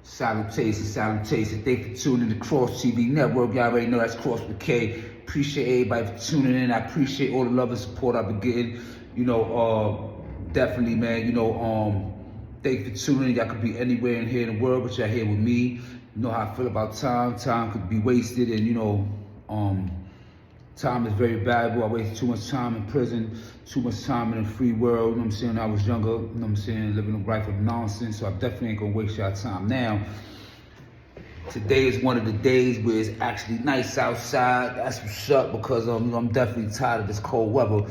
Salutations. Thank you for tuning in to Kross TV Network. Y'all already know that's Kross with K. Appreciate everybody for tuning in. I appreciate all the love and support I've been getting. Definitely, man. Thank you for tuning in. Y'all could be anywhere in here in the world, but y'all here with me. You know how I feel about time. Time could be wasted, and time is very valuable. I wasted too much time in prison, too much time in the free world, you know what I'm saying, when I was younger, you know what I'm saying, living a life of nonsense, so I definitely ain't gonna waste y'all time now. Today is one of the days where it's actually nice outside. That's what's up, because I'm definitely tired of this cold weather,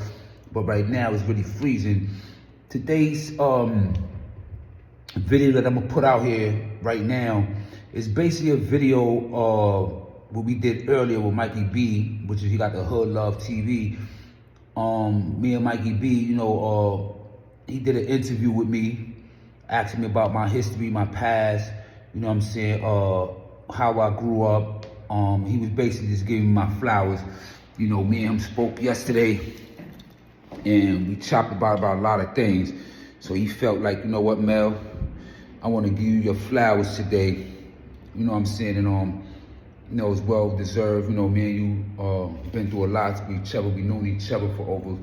but right now it's really freezing. Today's video that I'm gonna put out here right now is basically a video what we did earlier with Mikey B, which is he got the Hood Love TV. Me and Mikey B, he did an interview with me, asking me about my history, my past, you know what I'm saying, how I grew up. He was basically just giving me my flowers. Me and him spoke yesterday, and we chopped about a lot of things. So he felt like, you know what, Mel, I want to give you your flowers today. You know what I'm saying? And it's well deserved. Me and you been through a lot with each other. We known each other for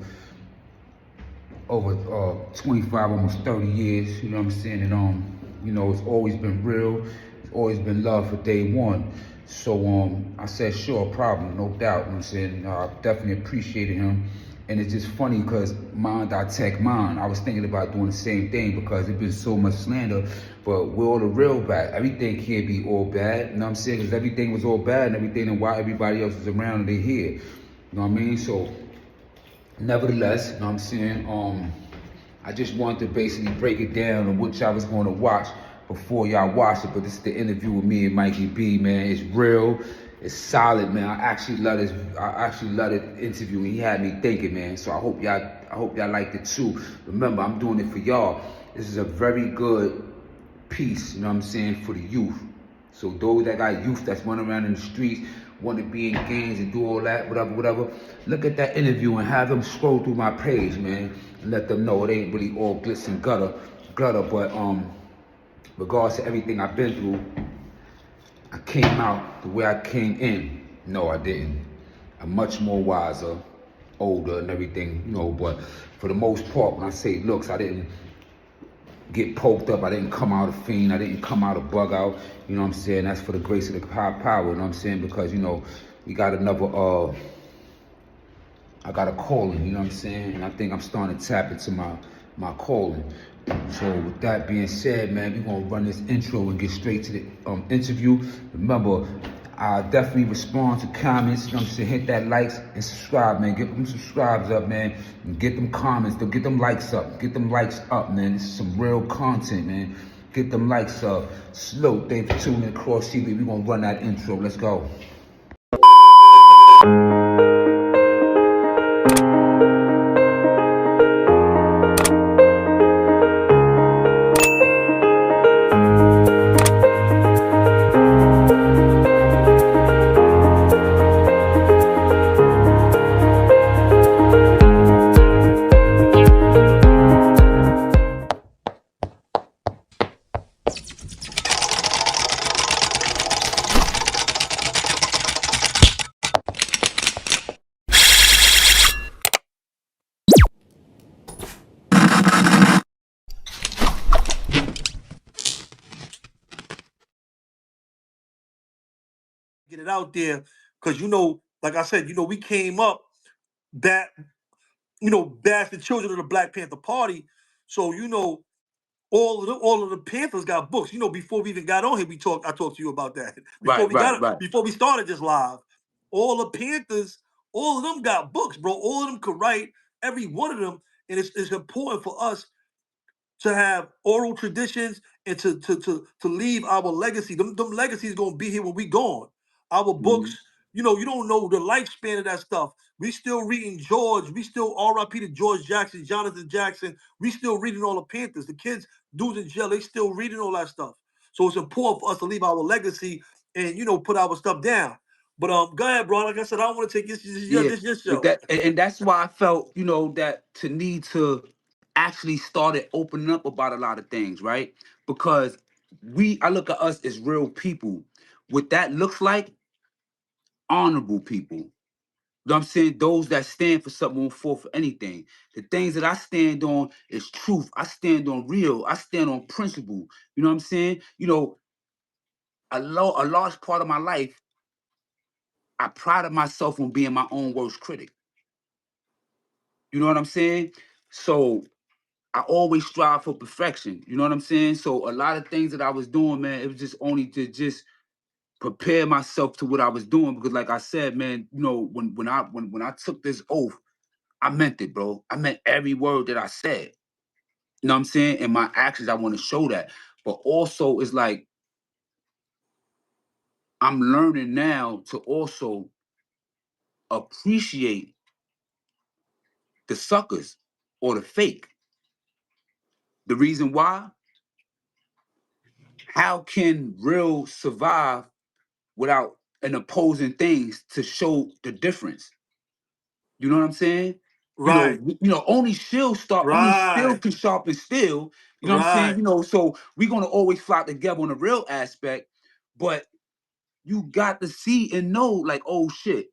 over 25, almost 30 years. You know what I'm saying? And it's always been real. It's always been love for day one. So I said, sure, problem, no doubt. You know what I'm saying? I definitely appreciated him. And it's just funny because mind I tech mind. I was thinking about doing the same thing because there's been so much slander, but we're all the real bad. Everything can't be all bad, you know what I'm saying? Because everything was all bad and everything, and why everybody else is around and they here. You know what I mean? So, nevertheless, you know what I'm saying? I just wanted to basically break it down on what y'all was going to watch before y'all watch it. But this is the interview with me and Mikey B, man. It's real. It's solid, man. I actually love the interview, and he had me thinking, man. So I hope y'all liked it too. Remember, I'm doing it for y'all. This is a very good piece, you know what I'm saying, for the youth. So those that got youth that's running around in the streets, want to be in gangs and do all that, whatever, look at that interview and have them scroll through my page, man, and let them know it ain't really all glitz and gutter, but regardless of everything I've been through, I came out the way I came in. No, I didn't. I'm much more wiser, older and everything, but for the most part, when I say looks, I didn't get poked up. I didn't come out a fiend. I didn't come out a bug out. You know what I'm saying? That's for the grace of the high power, you know what I'm saying? Because, we got another, I got a calling, you know what I'm saying? And I think I'm starting to tap into my calling. So with that being said, man, we're gonna run this intro and get straight to the interview. Remember, I definitely respond to comments. You know what I'm saying? Hit that likes and subscribe, man. Get them subscribes up, man. And get them comments. Get them likes up. Get them likes up, man. This is some real content, man. Get them likes up. Slow. Thanks for tuning in to Kross TV. We're gonna run that intro. Let's go. Get it out there, because like I said, we came up that bash the children of the Black Panther Party. So all of the Panthers got books. Before we even got on here, I talked to you about that. Before we started this live, all the Panthers, all of them got books, bro. All of them could write, every one of them, and it's important for us to have oral traditions and to leave our legacy. Them legacies gonna be here when we gone. Our books, you don't know the lifespan of that stuff. We still reading George. We still R.I.P. to George Jackson, Jonathan Jackson. We still reading all the Panthers. The kids, dudes in jail, they still reading all that stuff. So it's important for us to leave our legacy and put our stuff down. But go ahead, bro. Like I said, I don't want to take this your show. And that's why I felt, that to need to actually started opening up about a lot of things, right? Because I look at us as real people. What that looks like, honorable people. You know what I'm saying? Those that stand for something, won't fall for anything. The things that I stand on is truth. I stand on real. I stand on principle. You know what I'm saying? You know, a large part of my life, I prided myself on being my own worst critic. You know what I'm saying? So I always strive for perfection. You know what I'm saying? So a lot of things that I was doing, man, it was just only to just prepare myself to what I was doing. Because like I said, man, you know, when I took this oath, I meant it, bro. I meant every word that I said. You know what I'm saying? In my actions, I want to show that. But also, it's like I'm learning now to also appreciate the suckers or the fake. The reason why? How can real survive without an opposing things to show the difference? You know what I'm saying? Right. Only steel Right. can sharpen steel. You know what I'm saying? Right. So we're gonna always flock together on the real aspect, but you got to see and know, like, oh shit,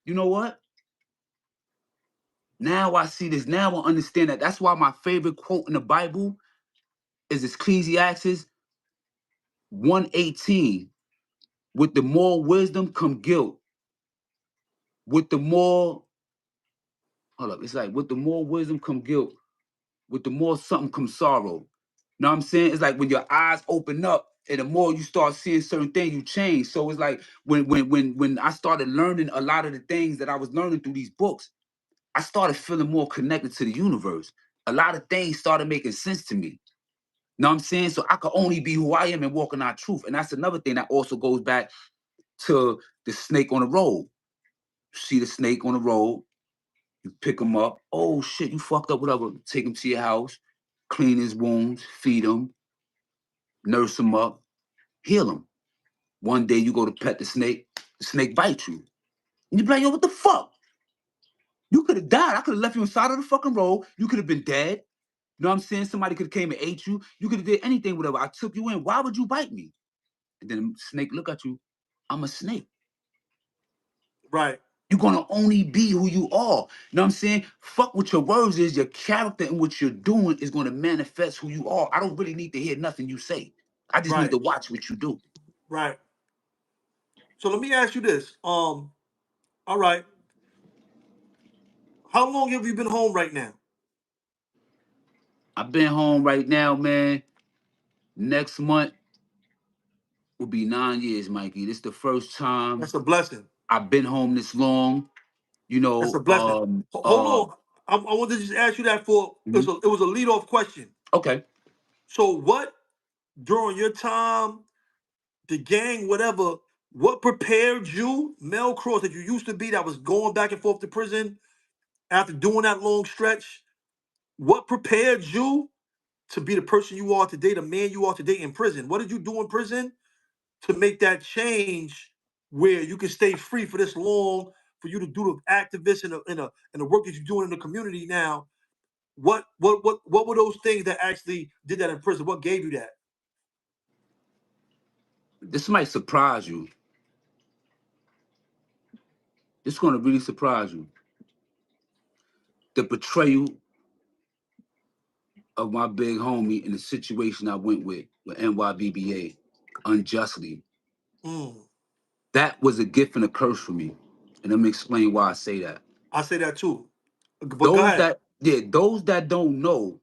you know what? Now I see this. Now I understand that. That's why my favorite quote in the Bible is Ecclesiastes 1:18. With the more wisdom come guilt. With the more, hold up, it's like with the more wisdom come guilt. With the more something comes sorrow. You know what I'm saying? It's like when your eyes open up and the more you start seeing certain things, you change. So it's like when I started learning a lot of the things that I was learning through these books, I started feeling more connected to the universe. A lot of things started making sense to me. You know what I'm saying? So I could only be who I am and walk in our truth. And that's another thing that also goes back to the snake on the road. You see the snake on the road, you pick him up. Oh shit, you fucked up, whatever. Take him to your house, clean his wounds, feed him, nurse him up, heal him. One day you go to pet the snake bites you. And you be like, yo, what the fuck? You could have died. I could have left you inside of the fucking road. You could have been dead. You know what I'm saying? Somebody could have came and ate you. You could have did anything, whatever. I took you in. Why would you bite me? And then the snake look at you. I'm a snake. Right. You're gonna only be who you are. You know what I'm saying? Fuck what your words is. Your character and what you're doing is gonna manifest who you are. I don't really need to hear nothing you say. I just need Right. to watch what you do. Right. So let me ask you this. All right. How long have you been home right now? I've been home right now, man. Next month will be 9 years, Mikey. This is the first time That's a blessing. I've been home this long. You That's a know, blessing. Hold on. I want to just ask you that for mhm. it was a lead off question. Okay. So what during your time, the gang, whatever, what prepared you, Mel Kross, that you used to be that was going back and forth to prison after doing that long stretch? What prepared you to be the person you are today, the man you are today in prison? What did you do in prison to make that change where you can stay free for this long, for you to do the activists and the work that you're doing in the community now? What were those things that actually did that in prison? What gave you that? This might surprise you. This is gonna really surprise you. The betrayal of my big homie in the situation I went with NYBBA unjustly. Mm, That was a gift and a curse for me. And let me explain why I say that. I say that too. But go ahead. Those that don't know,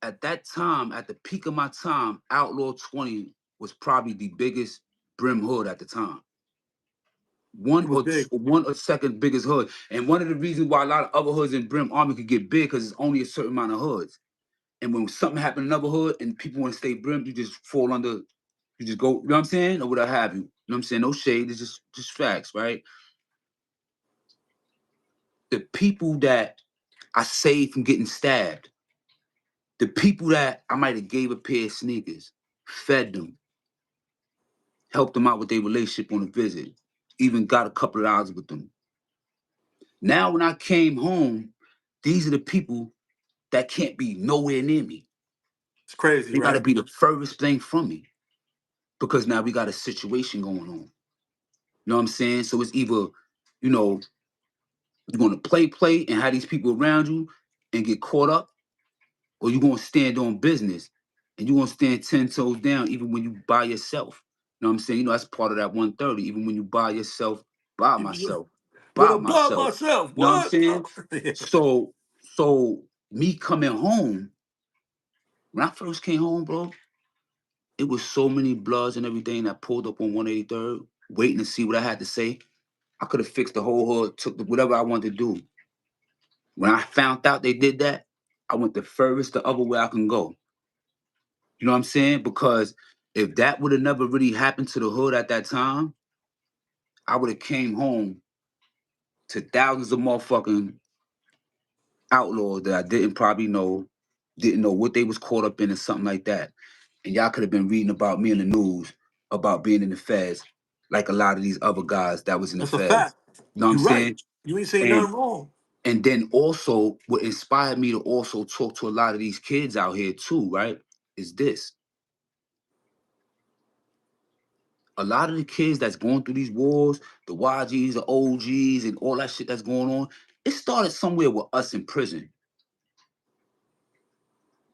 at that time, at the peak of my time, Outlaw 20 was probably the biggest brim hood at the time. You were big. One or second biggest hood. And one of the reasons why a lot of other hoods in Brim Army could get big because it's only a certain amount of hoods. And when something happened in another hood and people want to stay Brim, you just fall under, you just go, you know what I'm saying? Or what have you. You know what I'm saying? No shade, it's just facts, right? The people that I saved from getting stabbed, the people that I might have gave a pair of sneakers, fed them, helped them out with their relationship on a visit, even got a couple of hours with them. Now, when I came home, these are the people that can't be nowhere near me. It's crazy, They got to right? be the furthest thing from me because now we got a situation going on. You know what I'm saying? So it's either, you know, you're going to play and have these people around you and get caught up, or you're going to stand on business and you're going to stand 10 toes down even when you by yourself. You know what I'm saying? You know, that's part of that 130. Even when you by yourself, by myself, With by a blood myself. myself. You know what I'm What? saying? So me coming home, when I first came home, bro, it was so many bloods and everything that pulled up on 183rd, waiting to see what I had to say. I could have fixed the whole hood, took whatever I wanted to do. When I found out they did that, I went the furthest the other way I can go. You know what I'm saying? Because if that would have never really happened to the hood at that time, I would have came home to thousands of motherfucking outlaws that I didn't probably know, didn't know what they was caught up in or something like that. And y'all could have been reading about me in the news about being in the feds, like a lot of these other guys that was in the That's a feds. fact. You know what I'm You're right. saying? You ain't saying And nothing wrong. and then also what inspired me to also talk to a lot of these kids out here too, right? Is this. A lot of the kids that's going through these wars, the YGs, the OGs, and all that shit that's going on, it started somewhere with us in prison.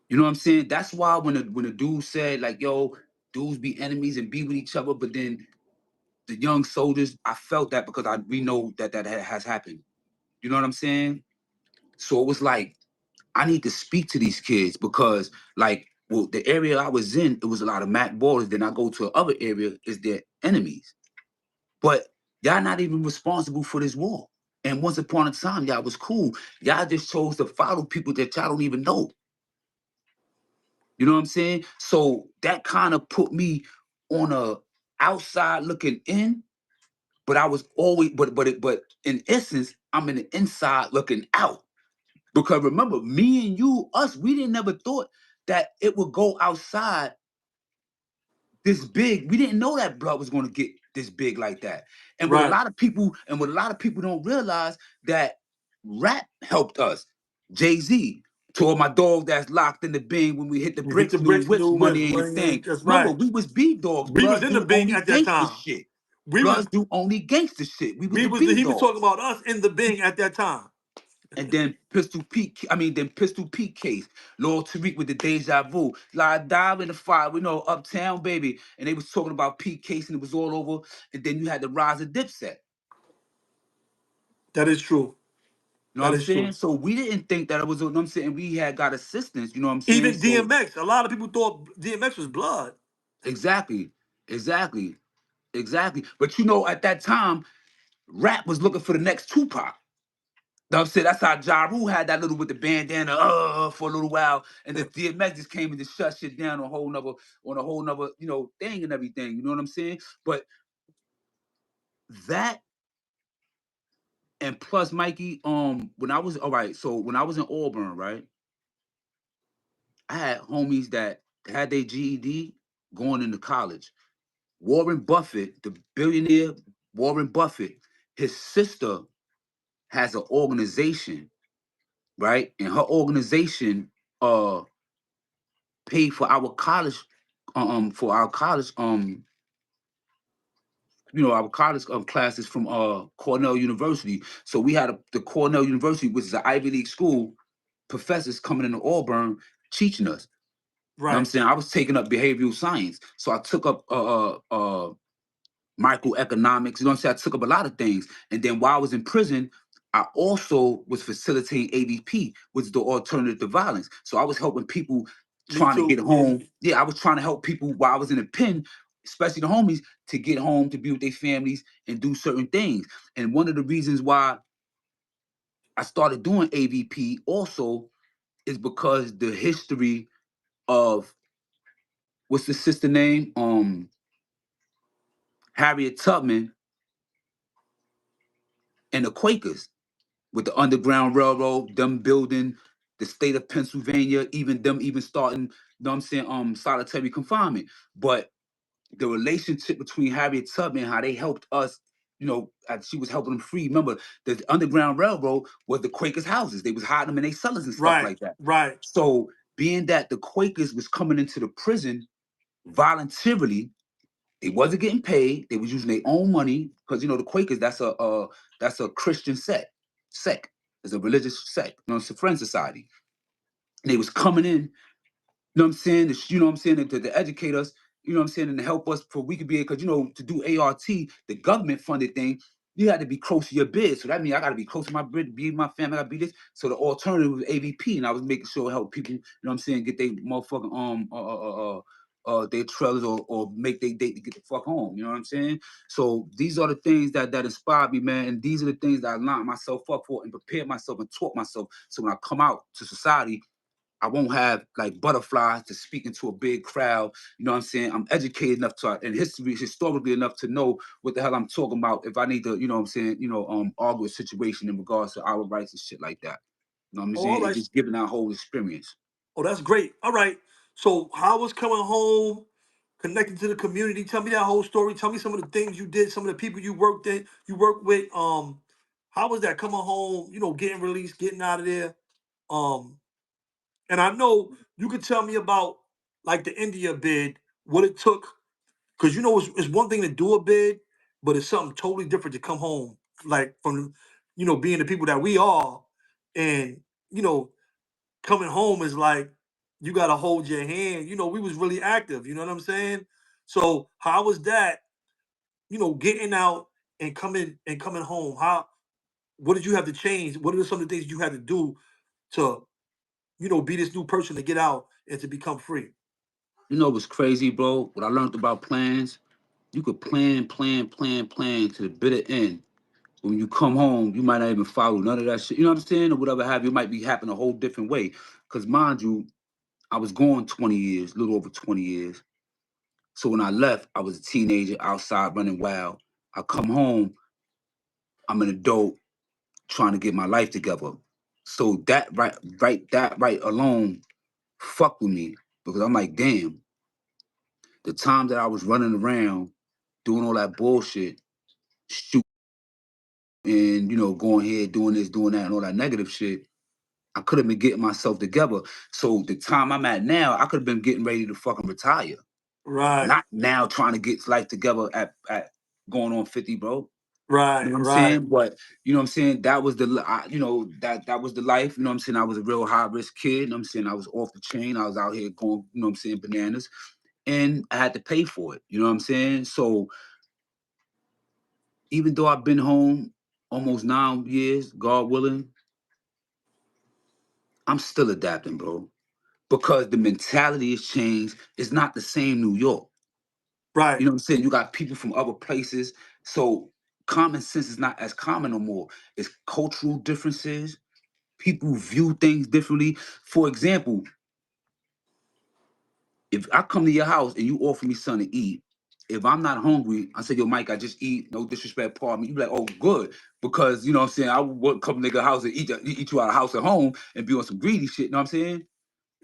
You know what I'm saying? That's why when the dude said, like, yo, dudes be enemies and be with each other, but then the young soldiers, I felt that because we know that has happened. You know what I'm saying? So it was like, I need to speak to these kids because, like, well, the area I was in, it was a lot of Mac borders. Then I go to another area, is their enemies. But y'all not even responsible for this war. And once upon a time, y'all was cool. Y'all just chose to follow people that y'all don't even know. You know what I'm saying? So that kind of put me on a outside looking in, but I was always, but in essence, I'm in the inside looking out. Because remember, me and you, us, we didn't never thought that it would go outside this big. We didn't know that blood was going to get this big like that. And what a Right. lot of people don't realize, that rap helped us. Jay-Z told my dog that's locked in the Bing, when we hit the You hit bricks, the new bricks, whips, new whips. money ain't a thing. That's Remember, right. we was B-dogs. We was Blood in the do Bing only at that gangster time. shit. We was Blood do only gangster shit. We was the he was talking B-dogs. about us in the Bing at that time. And then Pistol Pete case, Lord Tariq with the deja vu. Like, dive in the fire, we know, Uptown Baby. And they was talking about Pete case and it was all over. And then you had the rise of Dipset. That is true. You know what That I'm is true. saying? So we didn't think that it was, you know what I'm saying, we had got assistance, you know what I'm saying? Even So DMX, a lot of people thought DMX was blood. exactly. But you know, at that time, rap was looking for the next Tupac. You know what I'm saying? That's how Ja Rule had that little with the bandana for a little while, and then DMX just came and just shut shit down on a whole nother, you know, thing and everything. You know what I'm saying? But that, and plus, Mikey, when I was when I was in Auburn, right, I had homies that had their GED going into college. Warren Buffett, the billionaire Warren Buffett, his sister has an organization, right? And her organization paid for our college, our college classes from Cornell University. So we had the Cornell University, which is an Ivy League school, professors coming into Auburn teaching us. You know what I'm Right. saying? I was taking up behavioral science. So I took up microeconomics. You know what I'm saying? I took up a lot of things. And then while I was in prison, I also was facilitating AVP, which is the alternative to violence. So I was helping people Me trying to get too. Yeah. home. Yeah, I was trying to help people while I was in the pen, especially the homies, to get home, to be with their families and do certain things. And one of the reasons why I started doing AVP also is because the history of, what's the sister name? Harriet Tubman and the Quakers, with the Underground Railroad, them building the state of Pennsylvania, even them even starting, you know what I'm saying, solitary confinement. But the relationship between Harriet Tubman, how they helped us, you know, as she was helping them free. Remember, the Underground Railroad was the Quakers' houses. They was hiding them in their cellars and stuff Right. like that. Right. So being that the Quakers was coming into the prison voluntarily, they wasn't getting paid. They was using their own money because the Quakers, that's a Christian sect. It's a religious sect. It's a friend society. And they was coming in. You know what I'm saying? To educate us, and to help us for we could be, because to do ART, the government funded thing, you had to be close to your bid. So that means I gotta be close to my bid, be my family, I gotta be this. So the alternative was AVP, and I was making sure help people, get their motherfucking their trailers or make their date to get the fuck home. You know what I'm saying? So these are the things that inspired me, man. And these are the things that I lined myself up for and prepared myself and taught myself. So when I come out to society, I won't have like butterflies to speak into a big crowd. You know what I'm saying? I'm educated enough to, and historically enough to know what the hell I'm talking about if I need to, argue a situation in regards to our rights and shit like that. You know what I'm saying? All It's right. just giving our whole experience. Oh, that's great. All right. So how was coming home, connecting to the community? Tell me that whole story. Tell me some of the things you did, some of the people you worked with. How was that coming home, getting released, getting out of there? And I know you could tell me about like the India bid, what it took, because it's one thing to do a bid, but it's something totally different to come home, like from being the people that we are, and coming home is like you gotta hold your hand. We was really active, you know what I'm saying? So how was that, getting out and coming home? What did you have to change? What are some of the things you had to do to be this new person to get out and to become free? What's crazy, bro? What I learned about plans, you could plan to the bitter end. When you come home, you might not even follow none of that shit. You know what I'm saying? Or whatever have you, might be happening a whole different way. Because mind you, I was gone 20 years, a little over 20 years. So when I left, I was a teenager outside running wild. I come home, I'm an adult trying to get my life together. So that right alone fuck with me, because I'm like, damn, the time that I was running around doing all that bullshit, shooting, and going here, doing this, doing that, and all that negative shit, I could have been getting myself together. So the time I'm at now, I could have been getting ready to fucking retire. Right, Not now trying to get life together at going on 50, bro. You right, know what I'm right, saying? But you know what I'm saying? That was that was the life. You know what I'm saying? I was a real high risk kid. You know what I'm saying? I was off the chain. I was out here going, bananas. And I had to pay for it. You know what I'm saying? So even though I've been home almost 9 years, God willing, I'm still adapting, bro. Because the mentality has changed. It's not the same New York. right, You know what I'm saying? You got people from other places. So common sense is not as common no more. It's cultural differences. People view things differently. For example, if I come to your house and you offer me something to eat, if I'm not hungry, I say, yo, Mike, I just eat, no disrespect, pardon me. You be like, oh, good. Because, you know what I'm saying, I would come to nigga house and eat you out of house at home and be on some greedy shit, you know what I'm saying?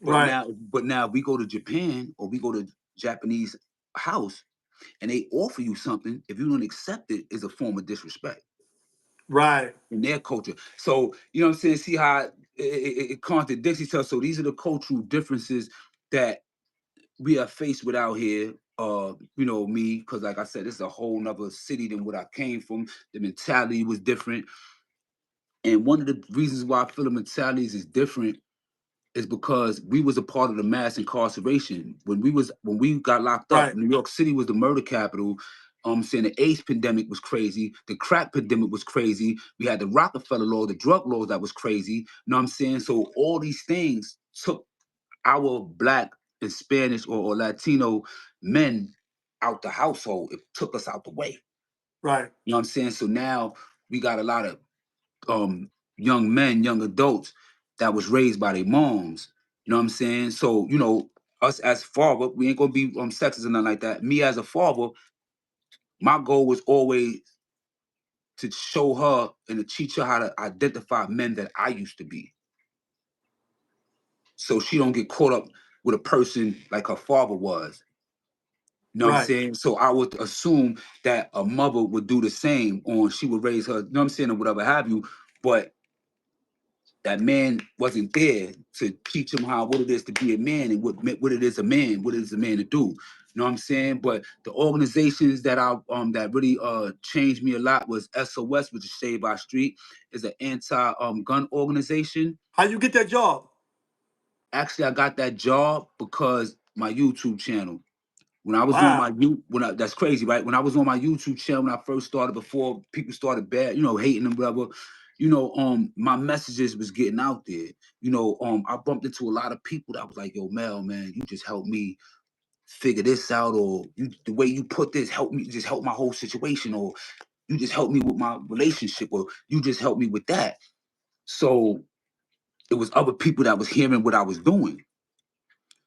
right, But now we go to Japan or we go to Japanese house and they offer you something, if you don't accept it, is a form of disrespect right, in their culture. So, you know what I'm saying? See how it contradicts each other. So these are the cultural differences that we are faced with out here. Me, because like I said, this is a whole nother city than what I came from. The mentality was different. And one of the reasons why I feel the mentalities is different is because we was a part of the mass incarceration. When we got locked up, right, New York City was the murder capital. Saying the AIDS pandemic was crazy, the crack pandemic was crazy. We had the Rockefeller law, the drug laws that was crazy. You know what I'm saying? So all these things took our Black and Spanish or Latino men out the household. It took us out the way. right, You know what I'm saying? So now we got a lot of young men, young adults that was raised by their moms. You know what I'm saying? So, us as father, we ain't gonna be sexist or nothing like that. Me as a father, my goal was always to show her and to teach her how to identify men that I used to be. So she don't get caught up with a person like her father was. You know what I'm right, saying? So I would assume that a mother would do the same, or she would raise her, you know what I'm saying, or whatever have you. But that man wasn't there to teach him what it is to be a man and what it is a man, what it is a man to do. You know what I'm saying? But the organizations that that really changed me a lot was SOS, which is Saved by Street, is an anti gun organization. How you get that job? Actually, I got that job because my YouTube channel. When I was on my that's crazy, right? When I was on my YouTube channel when I first started, before people started hating them, whatever, my messages was getting out there. I bumped into a lot of people that was like, "Yo, Mel, man, you just helped me figure this out, or the way you put this helped me, just help my whole situation, or you just helped me with my relationship, or you just helped me with that." So it was other people that was hearing what I was doing.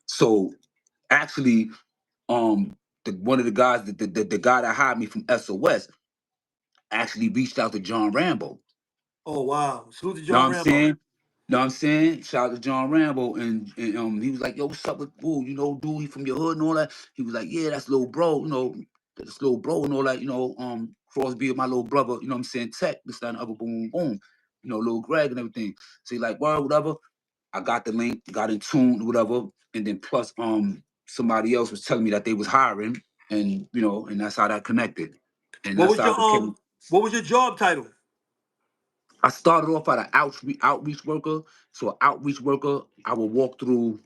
So actually, one of the guys, the guy that hired me from SOS, actually reached out to John Rambo. Oh wow! Salute to Know what John I'm Rambo. saying? Know what I'm saying? Shout out to John Rambo, and he was like, "Yo, what's up with dude, he from your hood and all that." He was like, "Yeah, that's little bro, that's little bro and all that, Kross be my little brother, you know what I'm saying? Tech, this, that, and other, boom, boom, little Greg and everything." So he like, "Word, whatever." I got the link, got in tune, whatever, and then plus somebody else was telling me that they was hiring, and and that's how that connected, and What that's was how your I became. What was your job title? I started off at an outreach worker. So an outreach worker, I would walk through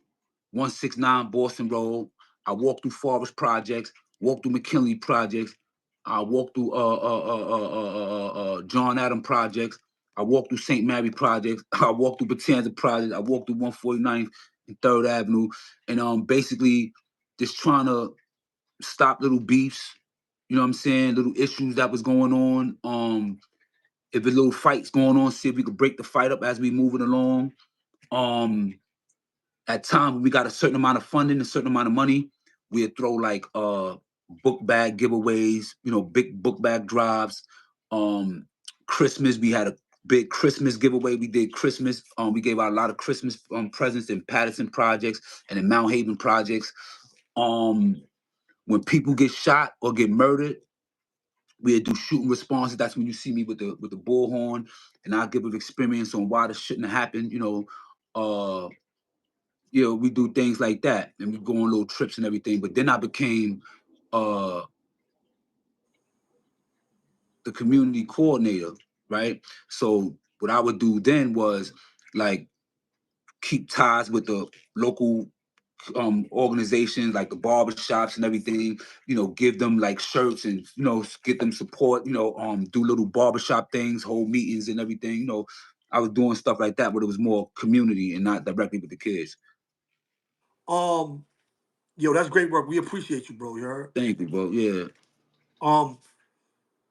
169 Boston Road. I walk through Forest Projects, walk through McKinley Projects. I walk through John Adam Projects. I walk through St. Mary Projects. I walk through Batanza Projects. I walk through 149th and 3rd Avenue. And basically just trying to stop little beefs, you know what I'm saying, little issues that was going on. If a little fight's going on, see if we could break the fight up as we moving along. At times when we got a certain amount of funding, a certain amount of money, we'd throw like book bag giveaways, big book bag drives. Christmas, we had a big Christmas giveaway. We did Christmas. We gave out a lot of Christmas presents in Patterson projects and in Mount Haven projects. When people get shot or get murdered, we'll do shooting responses. That's when you see me with the bullhorn, and I'll give an experience on why this shouldn't have happened. We do things like that, and we go on little trips and everything. But then I became the community coordinator, right? So what I would do then was like keep ties with the local organizations like the barber shops and everything, give them like shirts and get them support, do little barbershop things, hold meetings and everything. I was doing stuff like that, but it was more community and not directly with the kids. Yo, that's great work. We appreciate you, bro. You heard? Thank you, bro. Yeah.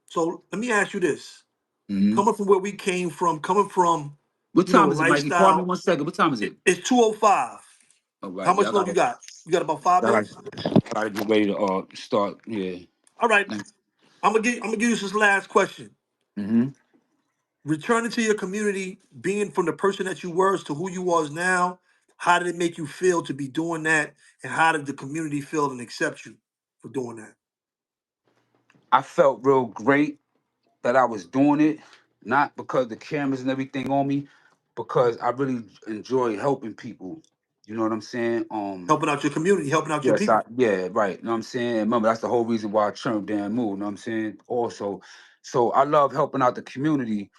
So let me ask you this: Mm-hmm. coming from where we came from, What time is it, Mikey? Pardon me lifestyle. 1 second. What time is it? It's 2:05. All How right. much Yeah, longer you got? You got about 5 minutes. gotta get ready to start. Yeah. All right. I'm gonna give you this last question. Mm-hmm. Returning to your community, being from the person that you were to who you was now, how did it make you feel to be doing that? And how did the community feel and accept you for doing that? I felt real great that I was doing it, not because the cameras and everything on me, because I really enjoy helping people. You know what I'm saying? Helping out your community, helping out your Yes, people. yeah, right. You know what I'm saying? Remember, that's the whole reason why I turned down move. You know what I'm saying? Also, so I love helping out the community.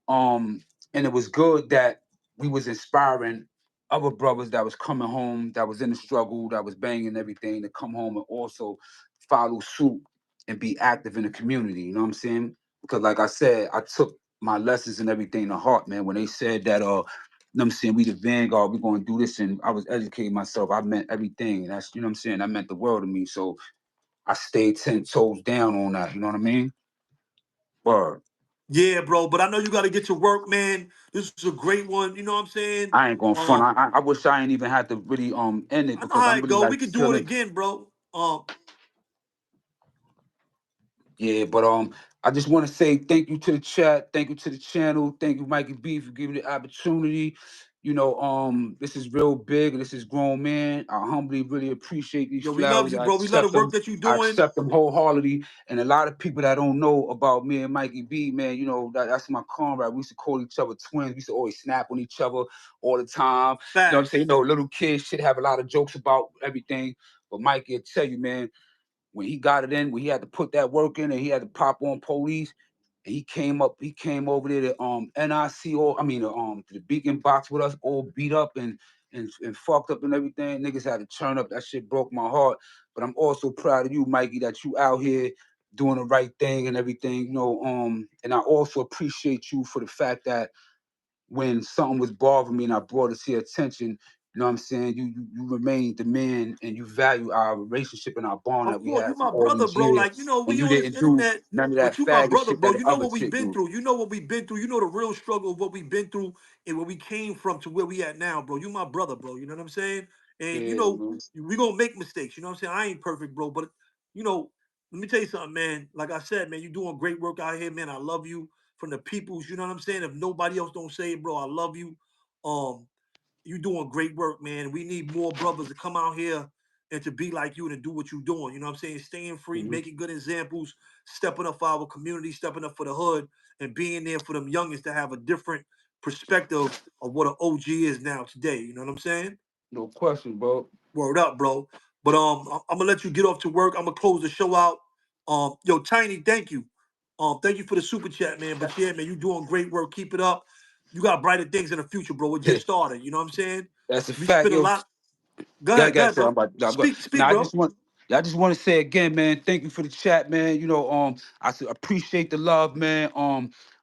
And it was good that we was inspiring other brothers that was coming home, that was in the struggle, that was banging everything, to come home and also follow suit and be active in the community. You know what I'm saying? Because like I said, I took my lessons and everything to heart, man. When they said that, you know what I'm saying, we the vanguard, we're gonna do this, and I was educating myself. I meant everything. And that's, you know what I'm saying, that meant the world to me. So I stayed 10 toes down on that. You know what I mean? Word. Yeah, bro. But I know you got to get to work, man. This is a great one. You know what I'm saying? I ain't going front. I wish I ain't even had to really end it I know because how I'm it really go. like We can do it feeling. again, bro. Yeah, but I just want to say thank you to the chat, thank you to the channel, thank you Mikey B for giving me the opportunity. This is real big. This is grown man. I humbly really appreciate these Yo, we love flowers. you, I bro. We love the accept work them. that you're I doing. accept them wholeheartedly. And a lot of people that don't know about me and Mikey B, man, that's my comrade. We used to call each other twins. We used to always snap on each other all the time. You know what I'm Facts. saying? Little kids should have a lot of jokes about everything. But Mikey will tell you, man, when he got it in, when he had to put that work in and he had to pop on police, and he came over there to NIC to the Beacon box with us, all beat up and fucked up and everything. Niggas had to turn up. That shit broke my heart. But I'm also proud of you, Mikey, that you out here doing the right thing and everything, and I also appreciate you for the fact that when something was bothering me and I brought it to your attention, you know what I'm saying? You remained the man and you value our relationship and our bond Of that we course, had you for my all brother, these bro. years. Like, And we you on this didn't do internet, none of that but you my faggot brother, shit bro. that the You know other what we've chick been do. through. You know what we've been through. You know the real struggle of what we've been through and where we came from to where we at now, bro. You my brother, bro. You know what I'm saying? And Yeah, man. we gonna make mistakes. You know what I'm saying? I ain't perfect, bro. But you know, let me tell you something, man. Like I said, man, you doing great work out here, man. I love you from the peoples. You know what I'm saying? If nobody else don't say it, bro, I love you. Um, you doing great work, man. We need more brothers to come out here and to be like you and to do what you're doing. You know what I'm saying? Staying free, Mhm. making good examples, stepping up for our community, stepping up for the hood, and being there for them youngins to have a different perspective of what an OG is now today. You know what I'm saying? No question, bro. Word up, bro. But I'm gonna let you get off to work. I'm gonna close the show out. Yo, Tiny, thank you. Thank you for the super chat, man. But yeah, man, you doing great work. Keep it up. You got brighter things in the future, bro. It just started. You know what I'm saying? That's a We fact, spent a yo. lot. Go Guys, ahead, bro. I'm about. Speak, Now, bro. I just want to say again, man. Thank you for the chat, man. Appreciate the love, man.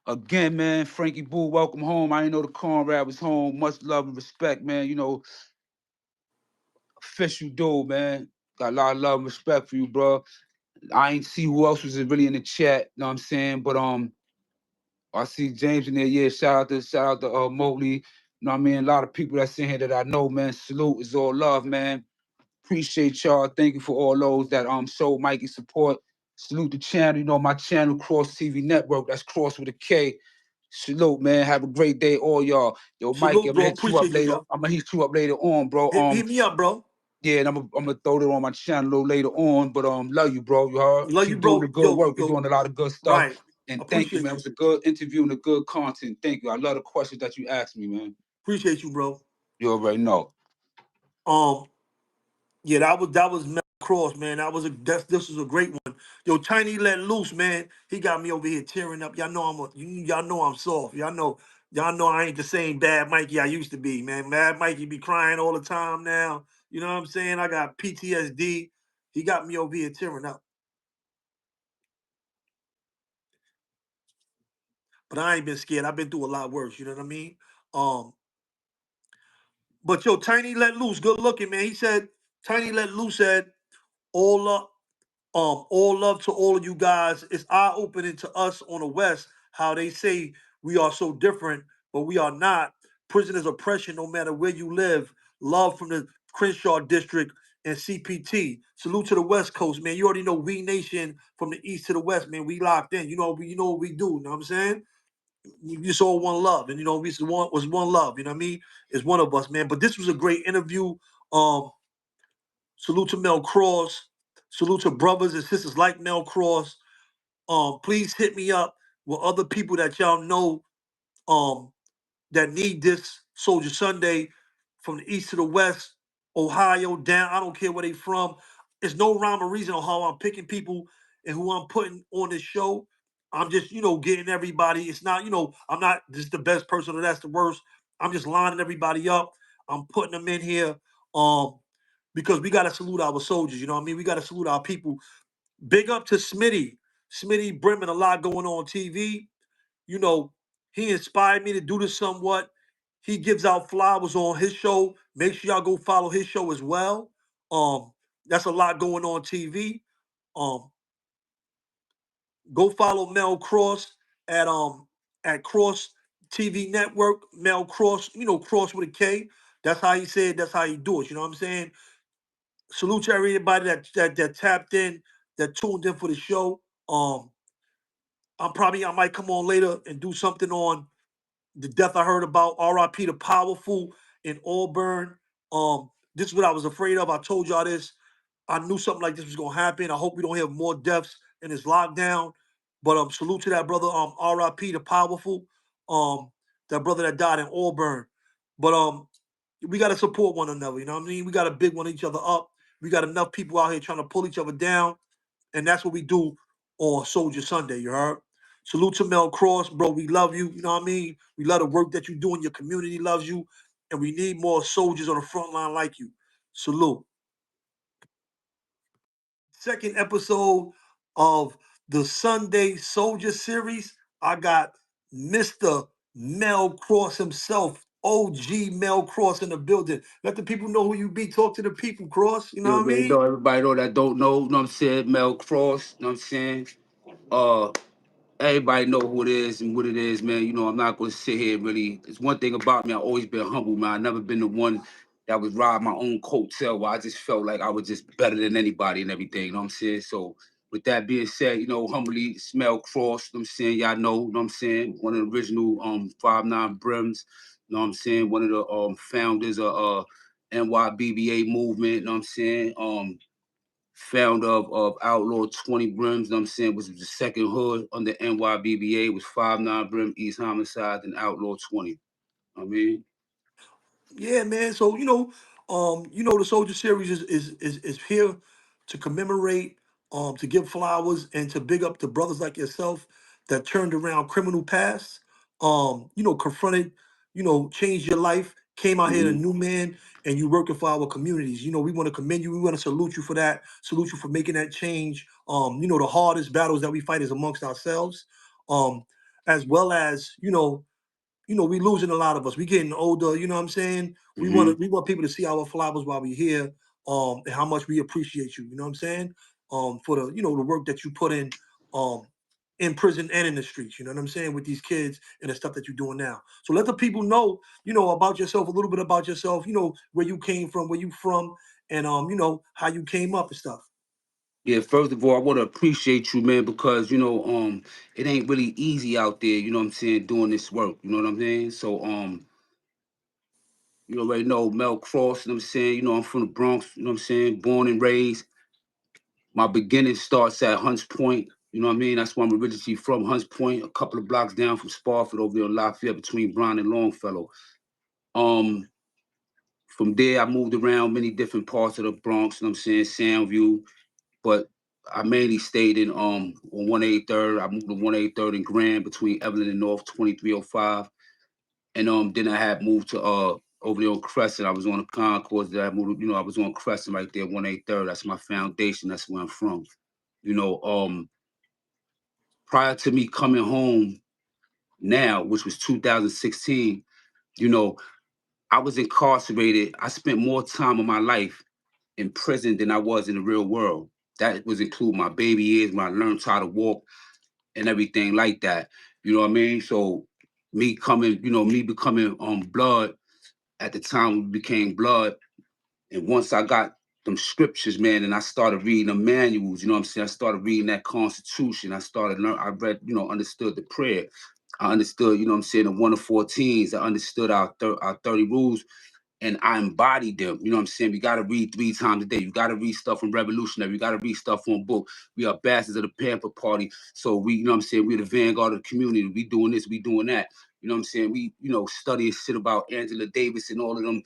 Again, man. Frankie Boo, welcome home. I didn't know the comrade was home. Much love and respect, man. Official dude, man. Got a lot of love and respect for you, bro. I ain't see who else was really in the chat. Know what I'm saying? But I see James in there. Yeah, shout out to Motley. You know what I mean? A lot of people that's in here that I know, man. Salute is all love, man. Appreciate y'all. Thank you for all those that show Mikey support. Salute the channel. My channel, Kross Tv Network. That's Kross with a K. Salute, man. Have a great day, all y'all. Yo, Mikey, Salute, I'm gonna bro. hit you up Appreciate you, later. bro. I'm gonna hit you up later on, bro. Hit me up, bro. Yeah, and I'm gonna throw it on my channel a little later on. But love you, bro. You heard? Love you, Keep doing the bro. good work. You're Yo. doing a lot of good stuff. Right. And thank you, Appreciate man. It you. was a good interview and a good content. Thank you. I love the questions that you asked me, man. Appreciate you, bro. You already know. Um, yeah, that was Mel Kross, man. This was a great one. Yo, Tiny let loose, man. He got me over here tearing up. Y'all know I'm soft. Y'all know I ain't the same bad Mikey I used to be, man. Bad Mikey be crying all the time now. You know what I'm saying? I got PTSD. He got me over here tearing up. But I ain't been scared. I've been through a lot worse. You know what I mean? Um, but yo, Tiny let loose, good looking, man. He said, Tiny let loose said, all up. All love to all of you guys. It's eye opening to us on the West how they say we are so different, but we are not. Prison is oppression no matter where you live. Love from the Crenshaw district and CPT. Salute to the West Coast, man. You already know we nation from the east to the west, man. We locked in. You know what we do. You know what I'm saying? We just all one love, and we was one love. You know what I mean? It's one of us, man. But this was a great interview. Um, Salute to Mel Kross. Salute to brothers and sisters like Mel Kross. Please hit me up with other people that y'all know um, that need this Soldier Sunday from the east to the west, Ohio down. I don't care where they from. There's no rhyme or reason on how I'm picking people and who I'm putting on this show. I'm just, getting everybody. It's not, I'm not just the best person or that's the worst. I'm just lining everybody up. I'm putting them in here because we got to salute our soldiers. You know what I mean? We got to salute our people. Big up to Smitty. Smitty Brimman, a lot going on TV. You know, he inspired me to do this somewhat. He gives out flowers on his show. Make sure y'all go follow his show as well. That's a lot going on TV. Um, go follow Mel Kross at Kross TV Network. Mel Kross, Kross with a K. That's how he said. That's how he do it. You know what I'm saying? Salute to everybody that tapped in, that tuned in for the show. I might come on later and do something on the death I heard about, R.I.P. the Powerful in Auburn. This is what I was afraid of. I told y'all this. I knew something like this was gonna happen. I hope we don't have more deaths in this lockdown. But salute to that brother, R.I.P. the Powerful, that brother that died in Auburn. But we gotta support one another. You know what I mean? We gotta big one each other up. We got enough people out here trying to pull each other down, and that's what we do on Soldier Sunday. You heard? Salute to Mel Kross, bro. We love you. You know what I mean? We love the work that you do, and your community loves you, and we need more soldiers on the front line like you. Salute. Second episode of the Sunday Soldier series. I got Mr. Mel Kross himself, OG Mel Kross in the building. Let the people know who you be. Talk to the people, Kross. You You know what I already mean? know, everybody know that don't know, you know what I'm saying? Mel Kross, you know what I'm saying? Uh, Everybody know who it is and what it is, man. You know, I'm not gonna sit here and really. It's one thing about me. I always been humble, man. I never been the one that was ride my own coattail where I just felt like I was just better than anybody and everything. You know what I'm saying? So with that being said, you know, humbly Mel Kross. You know what I'm saying? Y'all know what I'm saying? One of the original 5'9" brims. You know what I'm saying? One of the founders of NYBBA movement. You know what I'm saying? Founder of Outlaw 20 Brims, you know what I'm saying, was the second hood under NYBBA, was 5'9" Brim, East Homicide, and Outlaw 20. I mean, Yeah, man. So the Soldier Series is here to commemorate, to give flowers, and to big up the brothers like yourself that turned around criminal past, confronted, changed your life, came out here a mhm. new man, and you working for our communities. We want to commend you. We want to salute you for that. Salute you for making that change. The hardest battles that we fight is amongst ourselves, um, as well as we losing a lot of us. We getting older, you know what I'm saying? We want people to see our flowers while we here, and how much we appreciate you, you know what I'm saying? For the work that you put in prison and in the streets, you know what I'm saying, with these kids and the stuff that you're doing now. So let the people know, about yourself, a little bit about yourself, where you came from, where you from, and how you came up and stuff. Yeah, first of all, I want to appreciate you, man, because, it ain't really easy out there, you know what I'm saying, doing this work, you know what I'm saying? So, you already know Mel Kross, you know what I'm saying? You know, I'm from the Bronx, you know what I'm saying, born and raised. My beginning starts at Hunts Point. You know what I mean? That's where I'm originally from, Hunts Point, a couple of blocks down from Spofford over there on Lafayette between Brown and Longfellow. Um, from there, I moved around many different parts of the Bronx, you know what I'm saying, Soundview, but I mainly stayed in on 183rd. I moved to 183rd and Grand between Evelyn and North 2305. And then I had moved to over there on Crescent. I was on the concourse that I moved, I was on Crescent right there, 183rd. That's my foundation. That's where I'm from. You know, prior to me coming home now, which was 2016, you know, I was incarcerated. I spent more time of my life in prison than I was in the real world. That was include my baby years when I learned how to walk and everything like that. You know what I mean? So me becoming blood at the time we became blood. And once I got them scriptures, man, and I started reading the manuals, you know what I'm saying? I started reading that Constitution. I read, understood the prayer. I understood, you know what I'm saying, the 1 to 14s. I understood our 30 rules and I embodied them. You know what I'm saying? We got to read 3 times a day. You got to read stuff from Revolutionary. You got to read stuff on book. We are bastards of the Panther Party. So we, you know what I'm saying, we're the vanguard of the community. We doing this, we doing that. You know what I'm saying? We, study shit about Angela Davis and all of them,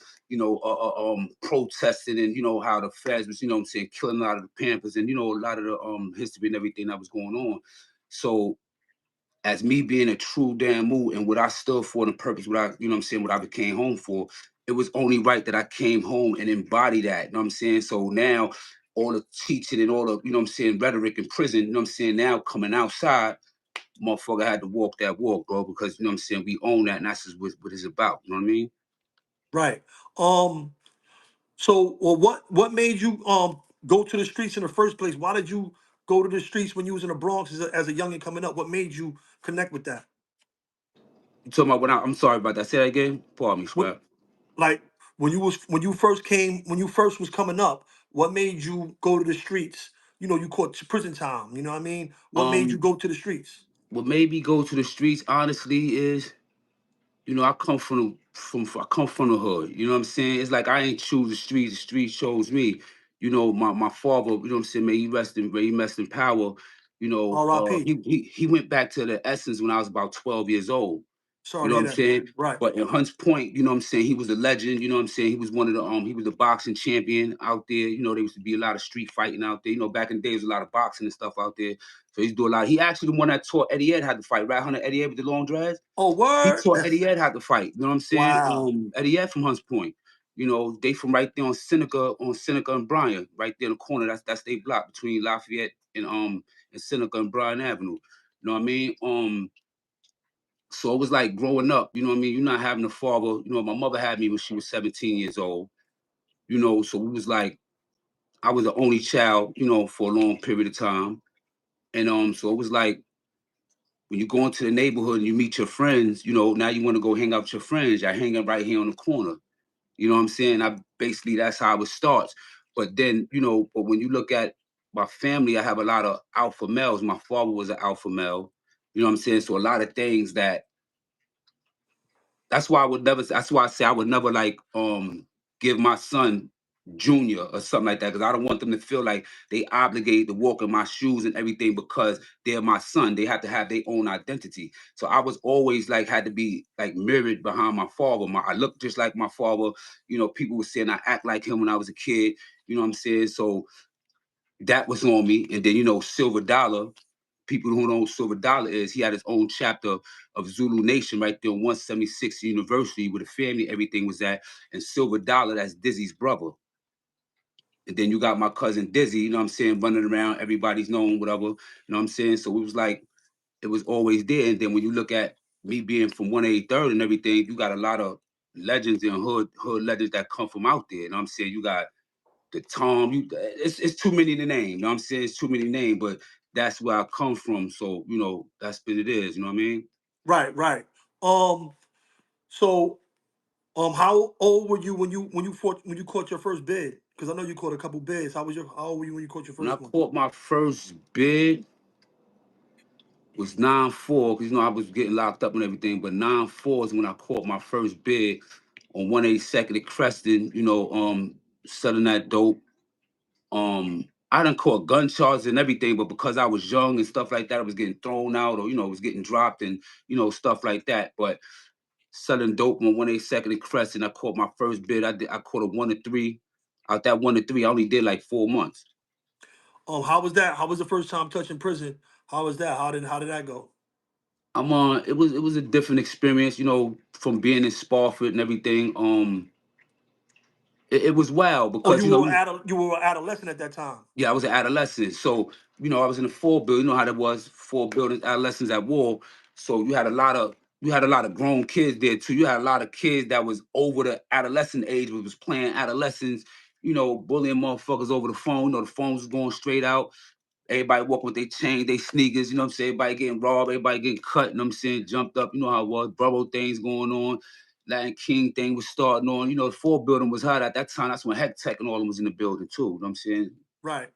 protesting and, how the feds was, you know what I'm saying, killing a lot of the Panthers and, a lot of the history and everything that was going on. So as me being a true damn move and what I stood for, the purpose, what I, what I became home for, it was only right that I came home and embodied that. You know what I'm saying? So now all the teaching and all the, rhetoric in prison, you know what I'm saying? Now coming outside, motherfucker had to walk that walk, bro, because you know what I'm saying, we own that and that's just what it's about. You know what I mean? Right. So, well, what made you go to the streets in the first place? Why did you go to the streets when you was in the Bronx as a youngin coming up? What made you connect with that? You talking about I'm sorry about that. Say that again? Pardon me, What, Scrap. like when you first was coming up? What made you go to the streets? You caught prison time. You know what I mean? What made you Um, go to the streets? what made me go to the streets, honestly, is you know, I come from the hood. You know what I'm saying? It's like I ain't choose the street chose me. You know, my father, you know what I'm saying, may he rest in power. You know, R.I.P. he went back to the essence when I was about 12 years old. You Sorry know to what hear I'm that, man. saying? Right. But in Hunts Point, you know what I'm saying, he was a legend, you know what I'm saying? He was one of the he was the boxing champion out there. You know, there used to be a lot of street fighting out there. You know, back in the day, there was a lot of boxing and stuff out there. So he's doing a lot. He actually the one that taught Eddie Ed how to fight, right? Hunter Eddie Ed with the long dreads. Oh, He word? taught Eddie Ed how to fight. You know what I'm saying? Wow. Eddie Ed from Hunts Point. You know, they from right there on Seneca and Bryan, right there in the corner. That's their block between Lafayette and Seneca and Bryan Avenue. You know what I mean? So it was like growing up, you know what I mean? You're not having a father. You know, my mother had me when she was 17 years old. You know, so it was like I was the only child, you know, for a long period of time. And so it was like when you go into the neighborhood and you meet your friends, you know, now you want to go hang out with your friends. You're hanging right here on the corner. You know what I'm saying? I basically that's how it starts. But then, you know, but when you look at my family, I have a lot of alpha males. My father was an alpha male. You know what I'm saying? So a lot of things that that's why I would never. That's why I say I would never like give my son junior or something like that because I don't want them to feel like they obligated to walk in my shoes and everything because they're my son. They have to have their own identity. So I was always like had to be like mirrored behind my father. I look just like my father. You know, people were saying I act like him when I was a kid. You know what I'm saying? So that was on me. And then you know, Silver Dollar. People who know what Silver Dollar is, he had his own chapter of Zulu Nation right there on 176th University where the family, everything was at. And Silver Dollar, that's Dizzy's brother. And then you got my cousin Dizzy, you know what I'm saying, running around, everybody's known, whatever. You know what I'm saying? So it was like, it was always there. And then when you look at me being from 183rd and everything, you got a lot of legends and hood legends that come from out there. You know what I'm saying? You got the Tom, it's too many to name. You know what I'm saying? It's too many to name, but that's where I come from. So, you know, that's what it is, you know what I mean? Right, right. Um, so how old were you when you caught your first bid? Because I know you caught a couple bids. How old were you when you caught your When I first one? caught my first bid was 9-4, because you know I was getting locked up and everything, but 9-4 is when I caught my first bid on 182nd at Creston, you know, selling that dope. I done caught gun charges and everything, but because I was young and stuff like that, I was getting thrown out or, you know, was getting dropped and, you know, stuff like that. But selling dope on 182nd and Crescent. I caught my first bid. I caught a 1-3. Out that 1-3, I only did like 4 months. How was that? How was the first time touching prison? How was that? How did that go? I'm on. It was a different experience, you know, from being in Spofford and everything. It was wild Oh, because you know you were an adolescent at that time. yeah, I was an adolescent. So, you know, I was in a four building. You know how that was, four buildings, adolescents at war. So you had a lot of grown kids there too. You had a lot of kids that was over the adolescent age, but was playing adolescents, you know, bullying motherfuckers over the phone. You know, the phones was going straight out. Everybody walking with their chains, they sneakers, you know what I'm saying? Everybody getting robbed, everybody getting cut, you know what I'm saying? Jumped up, you know how it was. Borough things going on. Latin King thing was starting on. You know, the four building was hot at that time. That's when Heck Tech and all of them was in the building too. You know what I'm saying? Right.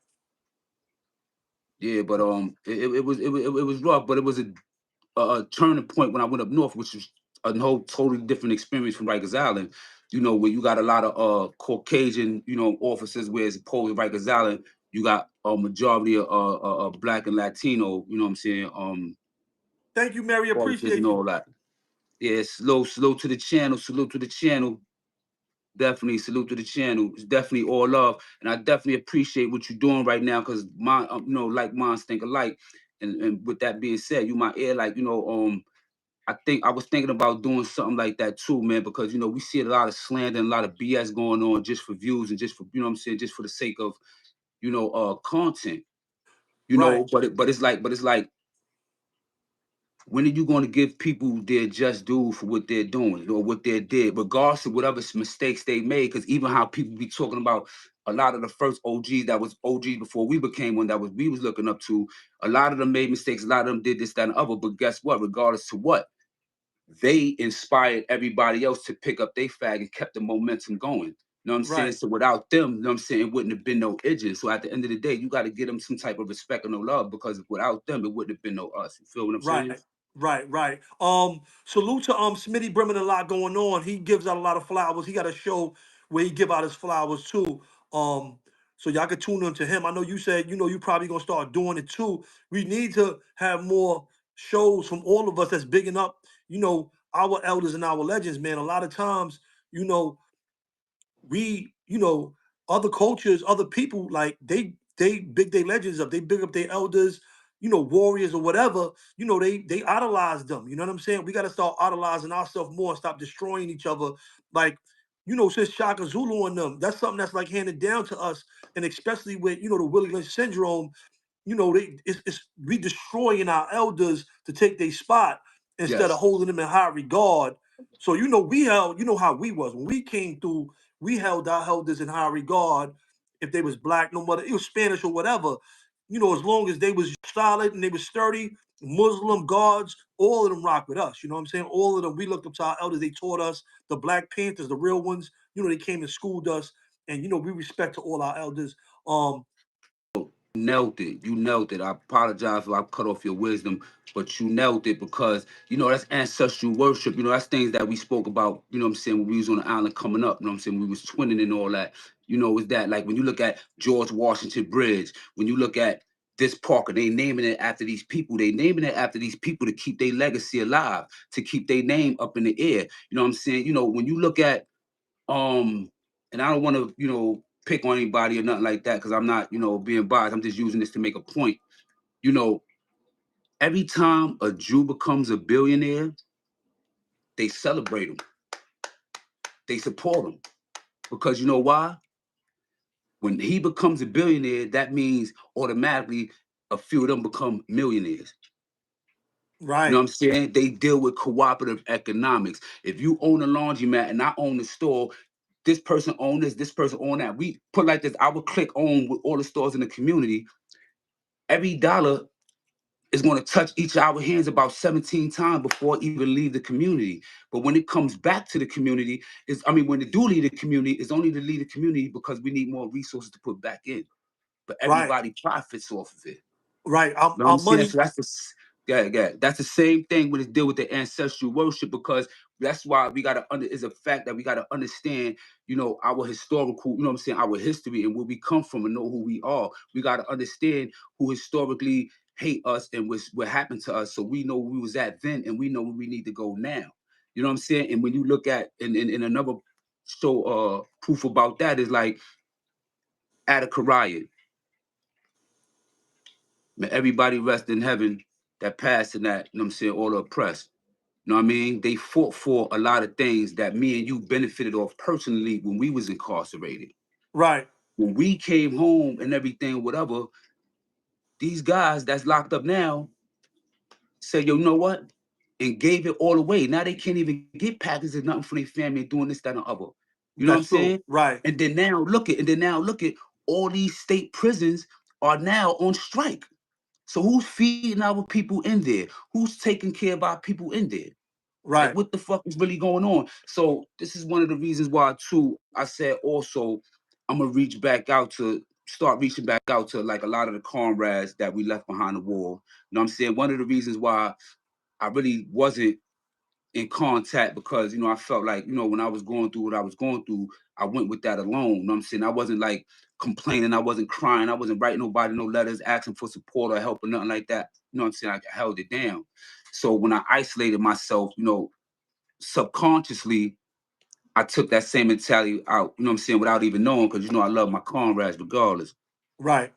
Yeah, but it was rough, but it was a turning point when I went up north, which was a whole totally different experience from Rikers Island. You know, where you got a lot of Caucasian, you know, officers, whereas opposed to Rikers Island, you got a majority of black and Latino. You know what I'm saying? Thank you, Mary. Officers and Appreciate you. all that. Yeah, slow to the channel. Salute to the channel. Definitely salute to the channel. It's definitely all love, and I definitely appreciate what you're doing right now because my, you know, like minds think alike. And with that being said, you my ear, like you know, I think I was thinking about doing something like that too, man, because you know we see a lot of slander and a lot of BS going on just for views and just for you know what I'm saying, just for the sake of you know content, you Right. know. But it's like when are you going to give people their just due for what they're doing or what they did, regardless of whatever mistakes they made? Because even how people be talking about a lot of the first OGs that was OGs before we became one that was we was looking up to, a lot of them made mistakes, a lot of them did this, that, and other. But guess what? Regardless to what, they inspired everybody else to pick up their flag and kept the momentum going. You know what I'm saying? Right. So without them, you know what I'm saying, it wouldn't have been no edges. So at the end of the day, you got to give them some type of respect and no love because without them, it wouldn't have been no us. You feel what I'm Right. saying? Right, right. Salute to Smitty Brimman, a lot going on. He gives out a lot of flowers. He got a show where he give out his flowers too. Um, so y'all can tune in to him. I know you said, you probably gonna start doing it too. We need to have more shows from all of us that's bigging up, our elders and our legends, man. A lot of times, you know, we, other cultures, other people, like they big their legends up, they big up their elders, warriors or whatever, they idolize them. You know what I'm saying? We gotta start idolizing ourselves more and stop destroying each other. Like, since Shaka Zulu and them, that's something that's like handed down to us, and especially with the Willie Lynch syndrome. It's we destroying our elders to take their spot instead of Yes. holding them in high regard. So we held, how we was when we came through. We held our elders in high regard. If they was black, no matter it was Spanish or whatever, as long as they was solid and they was sturdy, Muslim guards, all of them rock with us. You know what I'm saying? All of them, we looked up to our elders. They taught us, the Black Panthers, the real ones. They came and schooled us, and we respect to all our elders. Nailed it. You nailed it. I apologize if I cut off your wisdom, but you nailed it because, that's ancestral worship. That's things that we spoke about, what I'm saying, when we was on the island coming up, what I'm saying, we was twinning and all that. Is that like when you look at George Washington Bridge, when you look at this park, and they naming it after these people, they naming it after these people to keep their legacy alive, to keep their name up in the air. You know what I'm saying? When you look at and I don't want to, pick on anybody or nothing like that, because I'm not, being biased. I'm just using this to make a point. Every time a Jew becomes a billionaire, they celebrate him. They support him. Because you know why? When he becomes a billionaire, that means automatically a few of them become millionaires. Right. You know what I'm saying? They deal with cooperative economics. If you own a laundromat and I own the store, this person own this person own that. We put like this, I would click on with all the stores in the community. Every dollar is going to touch each of our hands about 17 times before it even leave the community. But when it comes back to the community, when it do leave the community, it's only to leave the community because we need more resources to put back in. But Right. everybody profits off of it. Right. You know what I'm saying? So that's the same thing when it deal with the ancestral worship, because that's why we gotta it's a fact that we gotta understand, our historical, what I'm saying, our history and where we come from and know who we are. We gotta understand who historically hate us and what happened to us, so we know where we was at then and we know where we need to go now. You know what I'm saying? And when you look at in another proof about that is like Atticariah. May everybody rest in heaven that passed in that, you know what I'm saying, all the oppressed. You know what I mean? They fought for a lot of things that me and you benefited off personally when we was incarcerated. Right. When we came home and everything, whatever, these guys that's locked up now said, yo, you know what? And gave it all away. Now they can't even get packages, nothing for their family, doing this, that, and the other. You know what I'm That's true. saying? Right. And then now look at all these state prisons are now on strike. So who's feeding our people in there? Who's taking care of our people in there? Like, Right. what the fuck is really going on? So this is one of the reasons why, too, I said also I'm gonna start reaching back out to like a lot of the comrades that we left behind the wall. You know what I'm saying? One of the reasons why I really wasn't in contact, because I felt like, when I was going through what I was going through, I went with that alone. You know what I'm saying? I wasn't like complaining, I wasn't crying, I wasn't writing nobody no letters asking for support or help or nothing like that. You know what I'm saying? I held it down. So when I isolated myself, subconsciously I took that same mentality out, you know what I'm saying, without even knowing, because I love my comrades regardless. Right.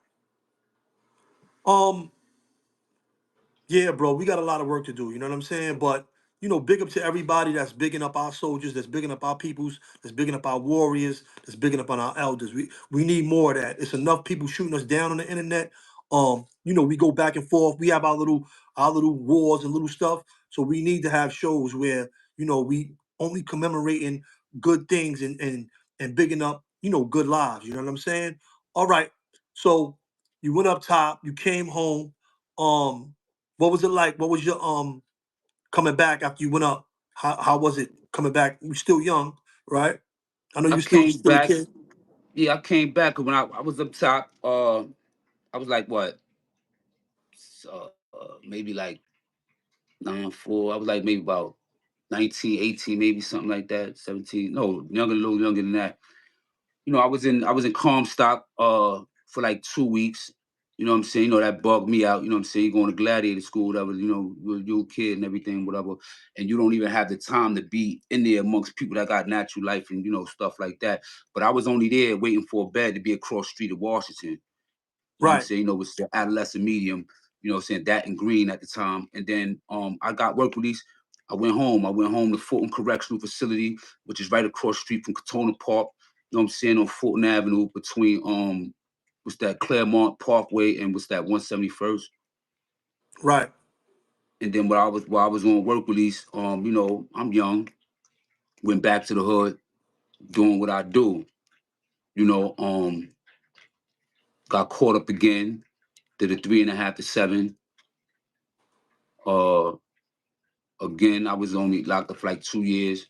Yeah, bro, we got a lot of work to do. You know what I'm saying? But big up to everybody that's bigging up our soldiers, that's bigging up our peoples, that's bigging up our warriors, that's bigging up on our elders. We need more of that. It's enough people shooting us down on the internet. We go back and forth. We have our little wars and little stuff. So we need to have shows where we only commemorating good things and bigging up good lives. You know what I'm saying? All right. So you went up top. You came home. Um, what was it like? What was your coming back after you went up? How was it coming back? You still young, right? I know I you still came still a back, kid. yeah, I came back when I was up top. I was like what, maybe like 9-4. I was like maybe about 19, 18, maybe something like that. 17. No, younger, a little younger than that. You know, I was in Comstock for like 2 weeks. You know what I'm saying? You know, that bugged me out. You know what I'm saying? You're going to gladiator school, whatever, you know, you're a kid and everything, whatever. And you don't even have the time to be in there amongst people that got natural life and, you know, stuff like that. But I was only there waiting for a bed to be across the street of Washington. You know what I'm Right. saying? You know, it's the adolescent medium, you know what I'm saying, that and green at the time. And then I got work release. I went home. I went home to Fulton Correctional Facility, which is right across the street from Katona Park. You know what I'm saying, on Fulton Avenue between what's that, Claremont Parkway and what's that, 171st. Right. And then while I was on work release, you know, I'm young, went back to the hood, doing what I do. You know, got caught up again, did a 3.5 to 7. Uh Again, I was only locked up for like 2 years.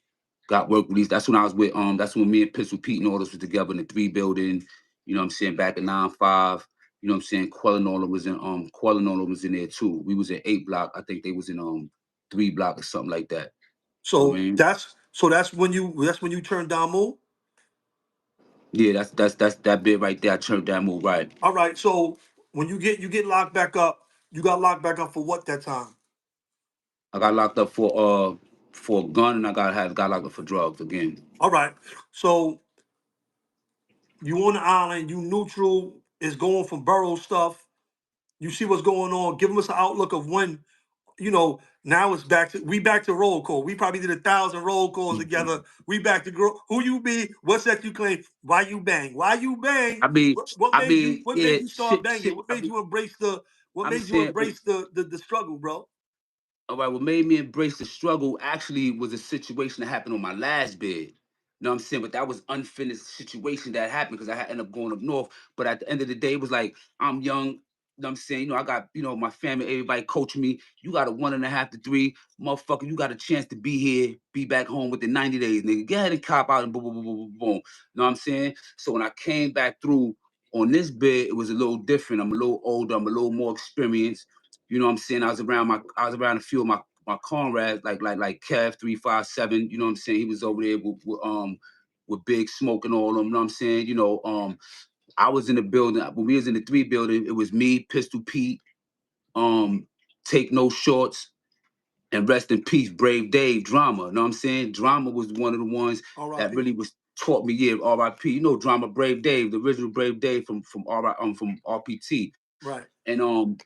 Got work release. That's when I was with that's when me and Pistol Pete and all this was together in the 3 building. You know what I'm saying? Back in 9-5. You know what I'm saying? Quellinola was in there too. We was in 8 block. I think they was in 3 block or something like that. You know what I So mean? that's when you turned down move. Yeah, that's that bit right there. I turned that move right. All right. So when you get locked back up, you got locked back up for what that time? I got locked up for a gun and I got locked up for drugs again. All right. So you on the island, you neutral, is going from borough stuff. You see what's going on. Give us an outlook of when, now it's back to roll call. We probably did 1,000 roll calls together. We back to who you be, what's that you claim, why you bang? Why you bang? I mean, What I made you mean, what yeah, made you start banging? shit. What made you embrace the what I'm made you saying, embrace the struggle, bro? all right, what made me embrace the struggle actually was a situation that happened on my last bid. You know what I'm saying? But that was unfinished situation that happened because I had ended up going up north. But at the end of the day, it was like, I'm young. You know what I'm saying? You know, I got, you know, my family, everybody coaching me. You got a 1.5 to 3. Motherfucker, you got a chance to be here, be back home within 90 days, nigga. Get ahead and cop out and boom, boom, boom, boom, boom, boom. You know what I'm saying? So when I came back through on this bid, it was a little different. I'm a little older. I'm a little more experienced. You know what I'm saying? I was around a few of my comrades, like Kev 357. You know what I'm saying? He was over there with Big Smoke and all of them. You know what I'm saying? You know, I was in the building when we was in the 3 building. It was me, Pistol Pete, Take No Shorts, and rest in peace, Brave Dave, Drama. You know what I'm saying? Drama was one of the ones that R.I.P. really was taught me. Yeah, R.I.P. You know, Drama, Brave Dave, the original Brave Dave from RPT, Right. and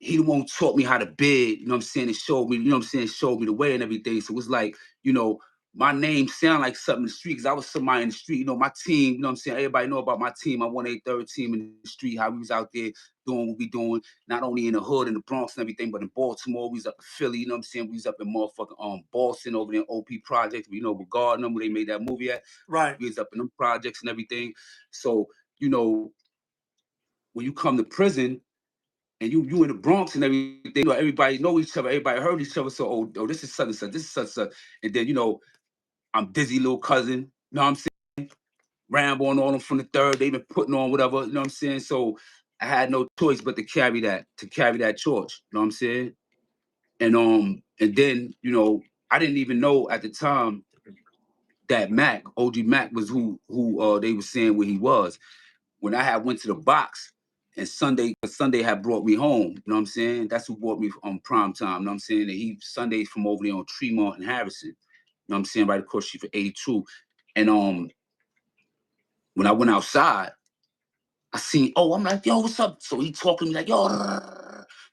he the one who taught me how to bid, you know what I'm saying, and showed me, you know what I'm saying, showed me the way and everything. So it was like, you know, my name sound like something in the street because I was somebody in the street. You know, my team, you know what I'm saying, everybody know about my team. I 183rd team in the street, how we was out there doing what we doing, not only in the hood, in the Bronx and everything, but in Baltimore. We was up in Philly, you know what I'm saying? We was up in motherfucking Boston over there in OP Projects. You know, with Gardner, where they made that movie at. Right. We was up in them projects and everything. So, you know, when you come to prison, and you in the Bronx and everything, you know, everybody know each other, everybody heard each other. So, oh, this is such and such, this is such and such. And then, you know, I'm Dizzy little cousin, you know what I'm saying? Rambo and all them from the 3rd, they been putting on whatever, you know what I'm saying? So I had no choice but to carry that torch, you know what I'm saying? And then, you know, I didn't even know at the time that OG Mac was who they were saying where he was. When I had went to the box and Sunday had brought me home, you know what I'm saying? That's who brought me on prime time, you know what I'm saying? And Sunday from over there on Tremont and Harrison, you know what I'm saying, right across the street for 82. And when I went outside, I seen, I'm like, yo, what's up? So he talking to me like, yo,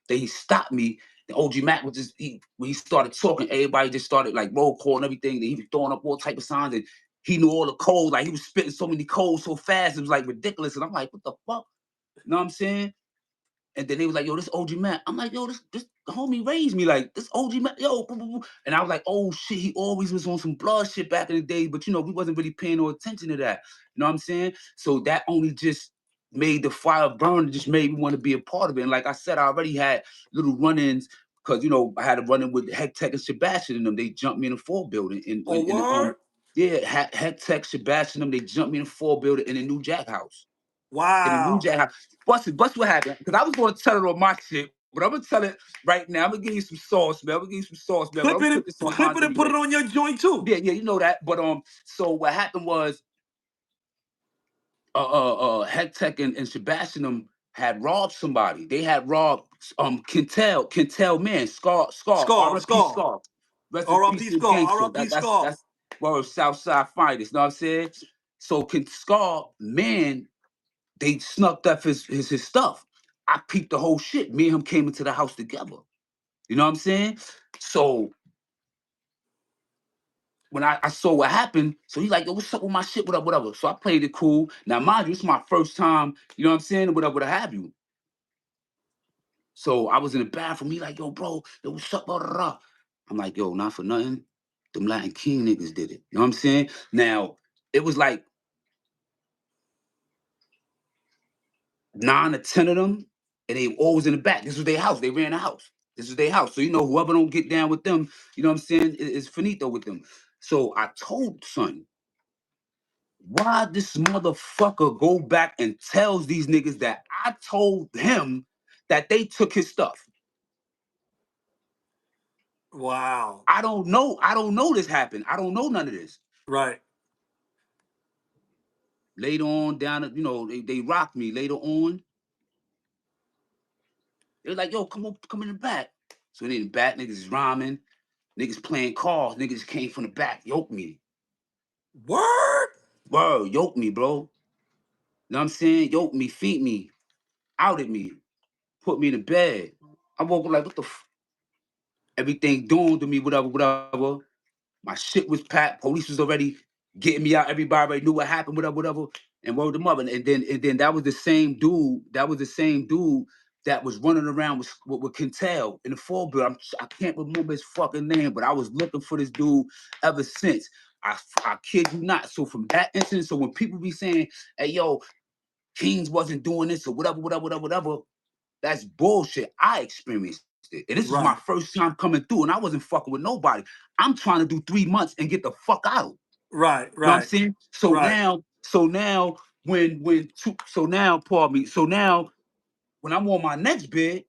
then he stopped me. The OG Mac was just, when he started talking, everybody just started like roll call and everything. He was throwing up all type of signs and he knew all the codes. Like he was spitting so many codes so fast, it was like ridiculous. And I'm like, what the fuck? You know what I'm saying? And then they was like, yo, this OG Mac. I'm like, yo, this homie raised me. Like, this OG Mac, yo. Boo, boo, boo. And I was like, oh, shit, he always was on some blood shit back in the day. But, you know, we wasn't really paying no attention to that. You know what I'm saying? So that only just made the fire burn. It just made me want to be a part of it. And like I said, I already had little run-ins because, you know, I had a run-in with Heck Tech and Sebastian and them. They jumped me in the 4 building. Oh, word? Yeah, Heck Tech, Sebastian and them, they jumped me in the 4 building in the New Jack House. In the New Wow. Jack House. Bust what happened. Because I was going to tell it on my shit, But I'm gonna tell it right now. I'm gonna give you some sauce, man. I'm gonna give you some sauce, man. But I'm gonna put this on clip it and put it on your joint too. Yeah, you know that. But so what happened was, Hectech and Sebastian had robbed somebody. They had robbed Quintel man, Scar, R.I.P. Scar. Rest in peace R.I.P. to the Scar, gangster. R.I.P. Scar. That's one of Southside finest. Know what I'm saying? So Scar man, they snuck up his stuff. I peeped the whole shit. Me and him came into the house together. You know what I'm saying? So when I saw what happened, so he's like, yo, what's up with my shit, whatever. So I played it cool. Now, mind you, it's my first time, you know what I'm saying, whatever have you. So I was in the bathroom. He like, yo, bro, yo, what's up, blah, blah, blah. I'm like, yo, not for nothing. Them Latin King niggas did it. You know what I'm saying? Now, it was like 9 or 10 of them, and they always in the back. This was their house. They ran the house. This is their house. So, you know, whoever don't get down with them, you know what I'm saying, is finito with them. So I told son, why this motherfucker go back and tells these niggas that I told him that they took his stuff? Wow. I don't know this happened. I don't know none of this. Right. Later on, down, you know, they rocked me later on. They were like, yo, come in the back. So in the back, niggas is rhyming, niggas playing cards, niggas came from the back, yoke me. Word, yoke me, bro. You know what I'm saying? Yoke me, feed me, outed me, put me in the bed. I woke up like, what the everything dawned to me, whatever. My shit was packed. Police was already getting me out. Everybody already knew what happened, whatever. And word them up. And then that was the same dude. That was the same dude that was running around with Quintel in the fall bill. I can't remember his fucking name, but I was looking for this dude ever since. I kid you not. So from that incident, so when people be saying, hey, yo, Kings wasn't doing this or whatever, that's bullshit. I experienced it. And this is my first time coming through, and I wasn't fucking with nobody. I'm trying to do 3 months and get the fuck out. Right. You know what I'm saying? So now, pardon me. So now, when I'm on my next bid,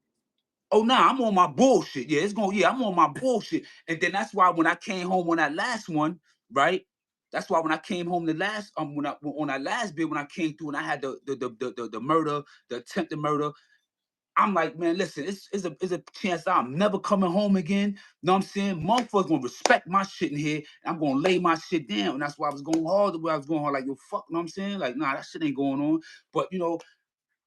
I'm on my bullshit. I'm on my bullshit. And then that's why when I came home on that last one, right? That's why when I came home on that last bid, when I came through and I had the murder, the attempted murder, I'm like, man, listen, it's a chance I'm never coming home again. You know what I'm saying? Motherfuckers gonna respect my shit in here. And I'm gonna lay my shit down. And that's why I was going hard the way I was going hard. Like, yo, fuck, you know what I'm saying? Like, nah, that shit ain't going on. But you know,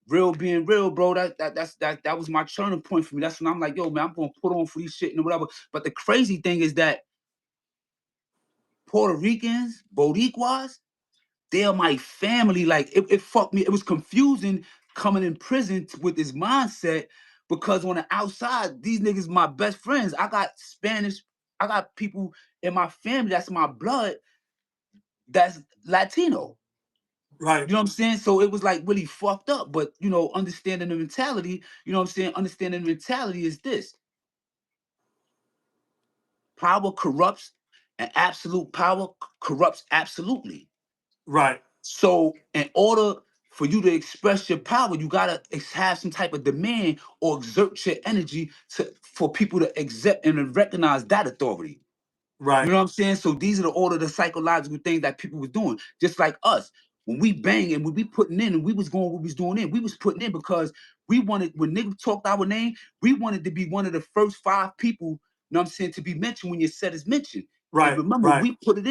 real being real, bro, that was my turning point for me. That's when I'm like, yo, man, I'm gonna put on for these shit and whatever. But the crazy thing is that Puerto Ricans, Boricuas, they're my family. Like, it fucked me. It was confusing coming in prison with this mindset, because on the outside, these niggas my best friends. I got Spanish, I got people in my family that's my blood, that's Latino. Right. You know what I'm saying? So it was like really fucked up. But, you know, understanding the mentality, you know what I'm saying? Understanding the mentality is this. Power corrupts, and absolute power corrupts absolutely. Right. So in order for you to express your power, you gotta have some type of demand or exert your energy for people to accept and recognize that authority. Right. You know what I'm saying? So these are all of the psychological things that people was doing. Just like us. When we bang and when we putting in and we was going what we was doing in, we was putting in because we wanted, when niggas talked our name, we wanted to be one of the first 5 people, you know what I'm saying, to be mentioned when your set is mentioned. Right. And remember, we put it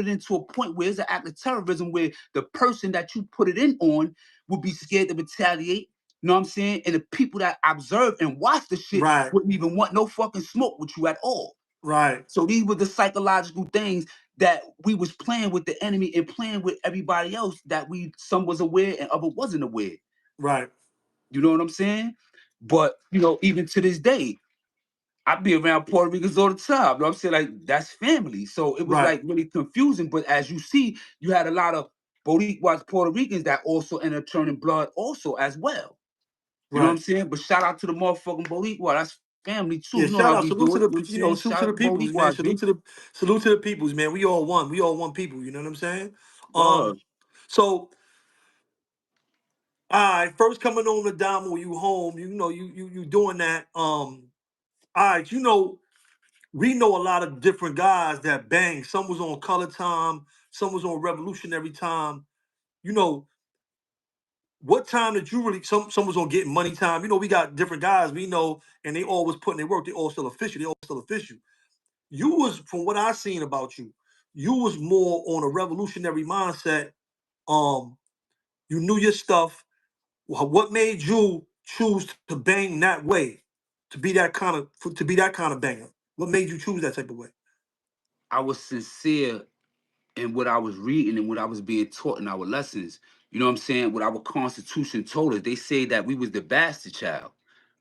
into a point where it's an act of terrorism where the person that you put it in on would be scared to retaliate. You know what I'm saying? And the people that observe and watch the shit wouldn't even want no fucking smoke with you at all. Right. So these were the psychological things that we was playing with the enemy and playing with everybody else that some was aware and other wasn't aware. Right. You know what I'm saying? But, you know, even to this day, I be around Puerto Ricans all the time. You know what I'm saying? Like, that's family. So it was like really confusing. But as you see, you had a lot of Boricuas, Puerto Ricans that also ended up turning blood also as well. You know what I'm saying? But shout out to the motherfucking Boricua. That's family too. Yeah, You know shout how out, we salute do to it. the, salute to the peoples, man. Salute to the peoples, man. We all one. We all one people. You know what I'm saying? So right, first coming on the Damo, you home, you know, you doing that. All right, you know, we know a lot of different guys that bang. Some was on Color Time, some was on Revolutionary Time. You know, what time did you really? Some was on Getting Money Time. You know, we got different guys we know, and they all was putting their work. They all still official. They all still official. You was, from what I seen about you, you was more on a revolutionary mindset. Um, you knew your stuff. What made you choose to bang that way, to be that kind of banger? What made you choose that type of way? I was sincere in what I was reading and what I was being taught in our lessons. You know what I'm saying? What our Constitution told us. They say that we was the bastard child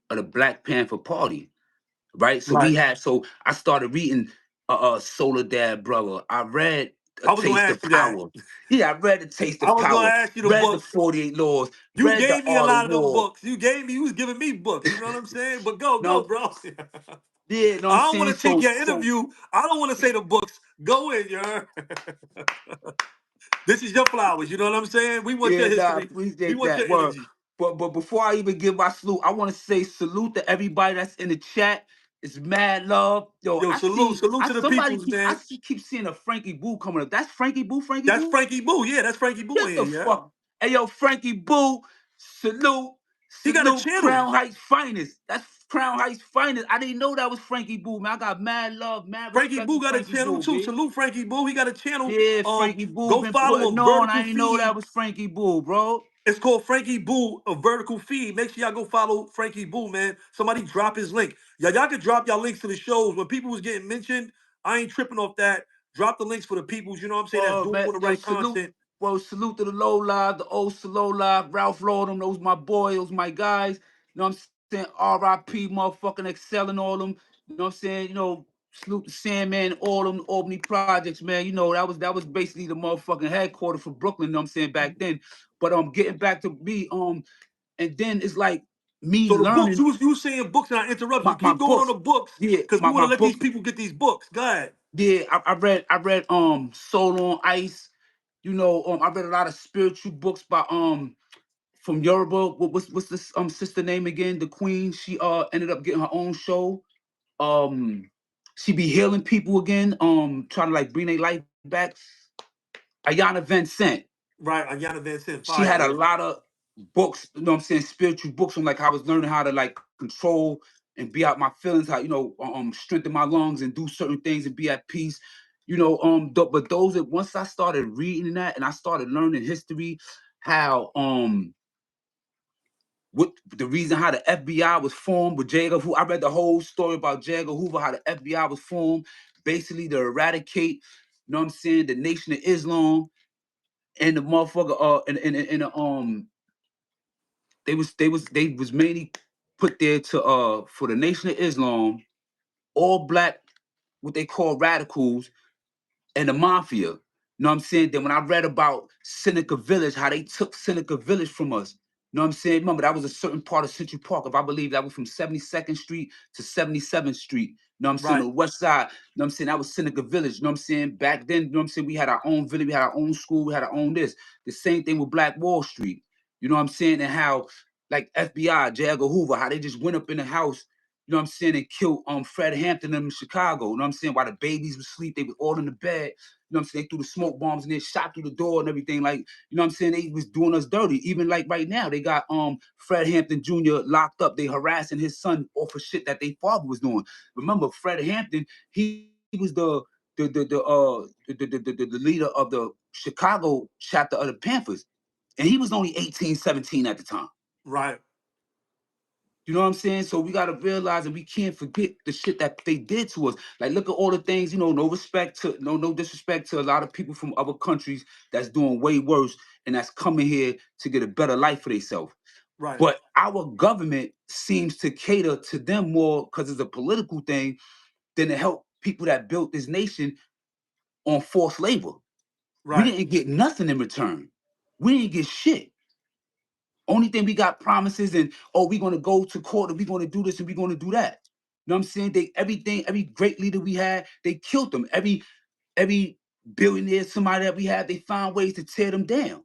of the Black Panther Party, right? So Right. we had. So I started reading Solar Dad Brother. I read A I was gonna Taste of ask you that. Power. Yeah, I read A Taste I of was gonna Power. ask you the Read the books. 48 Laws. You Read The gave me a Art of lot of them War. books. You was giving me books. You know what I'm saying? But go, No, bro. yeah, know what I'm I don't want saying? to take So, your interview. I don't want to say the books. Go in, you heard? This is your flowers. You know what I'm saying? We want your yeah, nah, I history. We appreciate want that your word. energy. But before I even give my salute, I want to say salute to everybody that's in the chat. It's mad love. Yo, Yo, salute to the peoples, I man. see keep seeing a Frankie Boo coming up. That's Frankie Boo, Frankie That's Boo? Frankie Boo. Yeah, that's Frankie Boo Get in the here, yeah. fuck. Hey yo, Frankie Boo, salute, He got a salute channel. Crown Heights finest. That's Crown Heights finest. I didn't know that was Frankie Boo, man. I got mad love, mad Frankie respect Boo for got a Frankie channel Boo, too. B. Salute Frankie Boo. He got a channel. Yeah, Frankie Boo Go been follow putting him. on. I Vertical didn't know that Feed. was Frankie Boo, bro. It's called Frankie Boo, a vertical feed. Make sure y'all go follow Frankie Boo, man. Somebody drop his link. Y'all can drop y'all links to the shows. When people was getting mentioned, I ain't tripping off that. Drop the links for the peoples, you know what I'm saying, that's doing Man, the yo, right content. salute to the low live, the old slow live, Ralph Lord, those my boys, those my guys. You know what I'm saying? R.I.P. motherfucking excelling all them. You know what I'm saying? You know, salute to Sandman, all them Albany projects, man. You know, that was basically the motherfucking headquarters for Brooklyn, you know what I'm saying, back then. But getting back to me, and then it's like me So the books, learning you was saying books, and I interrupt you. my Keep going on books. the books, Yeah, because we want my to let these books. people get these books. Go ahead. Yeah, I read Soul on Ice. You know, I read a lot of spiritual books by from Yoruba. What's this sister name again? The Queen. She ended up getting her own show. She be healing people again. Trying to like bring their life back. Ayana Vincent. Right, Ayana Vincent, She fire, had a yeah. lot of books, you know what I'm saying, spiritual books on like how I was learning how to like control and be out my feelings, how, you know, strengthen my lungs and do certain things and be at peace. You know, but those that once I started reading that and I started learning history, how what the reason how the FBI was formed with J. Edgar Hoover. I read the whole story about J. Edgar Hoover, how the FBI was formed, basically to eradicate, you know what I'm saying, the Nation of Islam and the motherfucker and they was mainly put there to for the Nation of Islam, all black, what they call radicals, and the mafia. You know what I'm saying? Then when I read about Seneca Village, how they took Seneca Village from us. You know what I'm saying? Remember, that was a certain part of Central Park. If I believe that was from 72nd Street to 77th Street. You know what I'm saying? Right, On the west side. You know what I'm saying? That was Seneca Village. You know what I'm saying? Back then, you know what I'm saying? We had our own village, we had our own school, we had our own this. The same thing with Black Wall Street. You know what I'm saying? And how, like FBI, J. Edgar Hoover, how they just went up in the house, you know what I'm saying, and killed Fred Hampton in Chicago. You know what I'm saying? While the babies were asleep, they were all in the bed. You know what I'm saying? They threw the smoke bombs and they shot through the door and everything. Like, you know what I'm saying? They was doing us dirty. Even like right now, they got Fred Hampton Jr. locked up. They harassing his son off of shit that their father was doing. Remember, Fred Hampton, he was the leader of the Chicago chapter of the Panthers. And he was only 18, 17 at the time. right. You know what I'm saying? So we gotta realize that we can't forget the shit that they did to us. Like, look at all the things, you know, no disrespect to a lot of people from other countries that's doing way worse and that's coming here to get a better life for themselves. Right, But our government seems to cater to them more because it's a political thing than to help people that built this nation on forced labor. We right, didn't get nothing in return. We didn't get shit. Only thing we got promises and, oh, we're gonna go to court and we're gonna do this and we're gonna do that. You know what I'm saying? Every great leader we had, they killed them. Every billionaire, somebody that we had, they found ways to tear them down.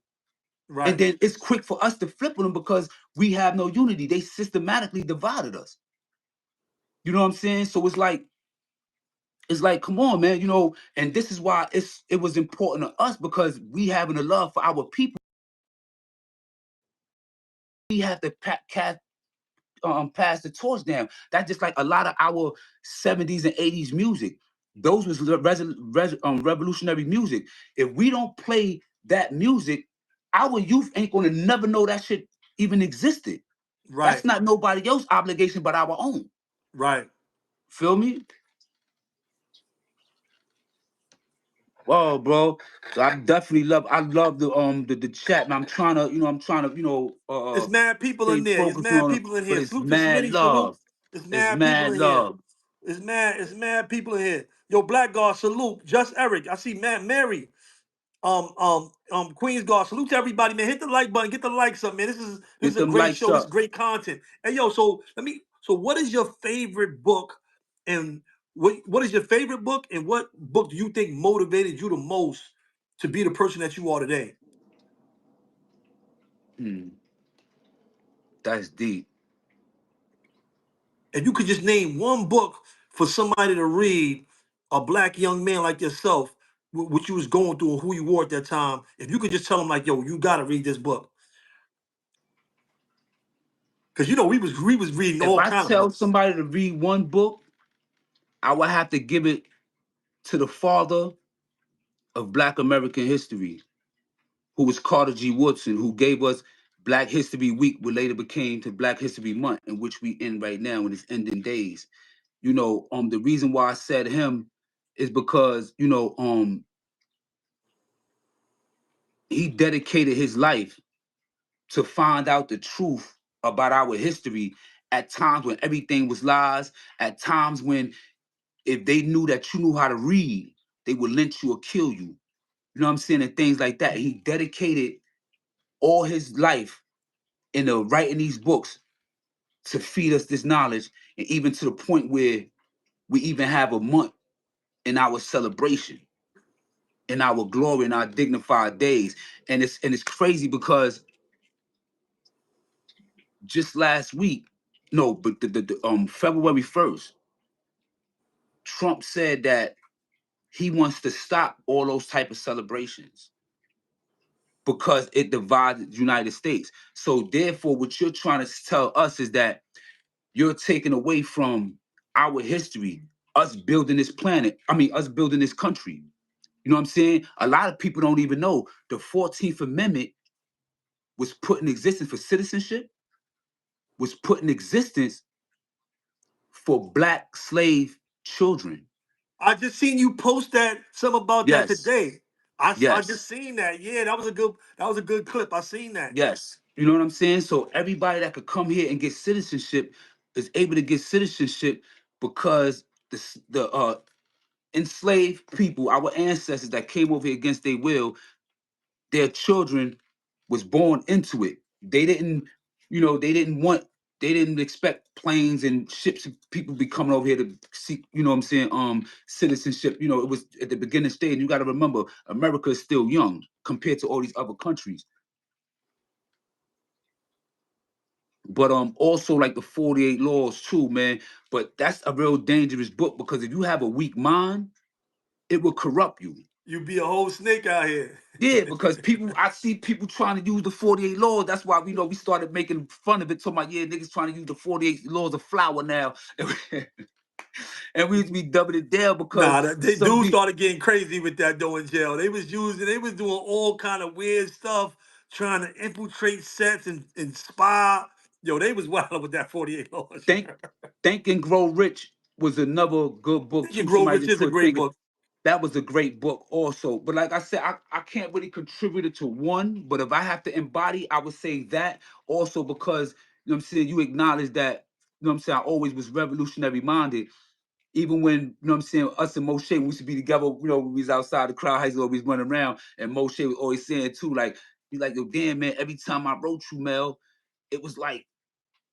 Right. And then it's quick for us to flip on them because we have no unity. They systematically divided us. You know what I'm saying? So it's like, come on, man, you know, and this is why it was important to us because we having a love for our people. We have to pass the torch down. That's just like a lot of our 70s and 80s music. Those was revolutionary music. If we don't play that music, our youth ain't gonna never know that shit even existed. Right. That's not nobody else's obligation but our own. Right. Feel me? Whoa, bro. So I love the chat, man. I'm trying to, It's mad people stay in there. It's focused mad on it, people in but here. it's Salute to mad Smitty. Salute. love. It's It's mad people mad in here. love. It's mad people in here. Yo, Black Guard, salute. Just Eric. I see Mary. Queens Guard. Salute to everybody, man. Hit the like button. Get the likes up, man. This Get is a them great likes show. This is up. great content. Hey, yo, so what is your favorite book? And what is your favorite book? And what book do you think motivated you the most to be the person that you are today? That's deep. If you could just name one book for somebody to read, a black young man like yourself, what you was going through and who you were at that time, if you could just tell them like, yo, you got to read this book. Because, you know, we was reading If all I kind of tell books. somebody to read one book, I would have to give it to the father of Black American history, who was Carter G. Woodson, who gave us Black History Week, what later became to Black History Month, in which we end right now in its ending days. You know, the reason why I said him is because, he dedicated his life to find out the truth about our history at times when everything was lies, at times when if they knew that you knew how to read, they would lynch you or kill you. You know what I'm saying? And things like that. He dedicated all his life in writing these books to feed us this knowledge, and even to the point where we even have a month in our celebration, in our glory, in our dignified days. And it's crazy because just last week, no, but February 1st, Trump said that he wants to stop all those type of celebrations because it divides the United States. So therefore, what you're trying to tell us is that you're taking away from our history, us building this planet. I mean, us building this country. You know what I'm saying? A lot of people don't even know the 14th Amendment was put in existence for citizenship, was put in existence for Black slave children. I just seen you post something about that Yes, today. I just yes, seen that. Yeah, that was a good clip. I seen that. yes. You know what I'm saying? So everybody that could come here and get citizenship is able to get citizenship because the enslaved people, our ancestors that came over here against their will, their children was born into it. They didn't, they didn't expect planes and ships and people be coming over here to seek, you know what I'm saying, citizenship. You know, it was at the beginning stage. You got to remember, America is still young compared to all these other countries. But also like the 48 laws too, man. But that's a real dangerous book because if you have a weak mind, it will corrupt you. You be a whole snake out here. Yeah, because I see people trying to use the 48 laws. That's why we started making fun of it. Talking about, yeah, niggas trying to use the 48 laws of flour now. And we used to be dubbing it down because Nah, they some dudes people started getting crazy with that though in jail. They was doing all kind of weird stuff, trying to infiltrate sets and spy. Yo, they was wild with that 48 laws. Think and Grow Rich was another good book Think and too. Grow Somebody Rich just is a put great think book. that was a great book also. But like I said, I can't really contribute it to one. But if I have to embody, I would say that also because, you know what I'm saying, you acknowledge that, you know what I'm saying, I always was revolutionary minded. Even when, you know what I'm saying, us and Moshe, we used to be together, you know, we was outside the crowd, he's always running around. And Moshe was always saying too, like, he's like, yo, damn, man, every time I wrote you, Mel, it was like,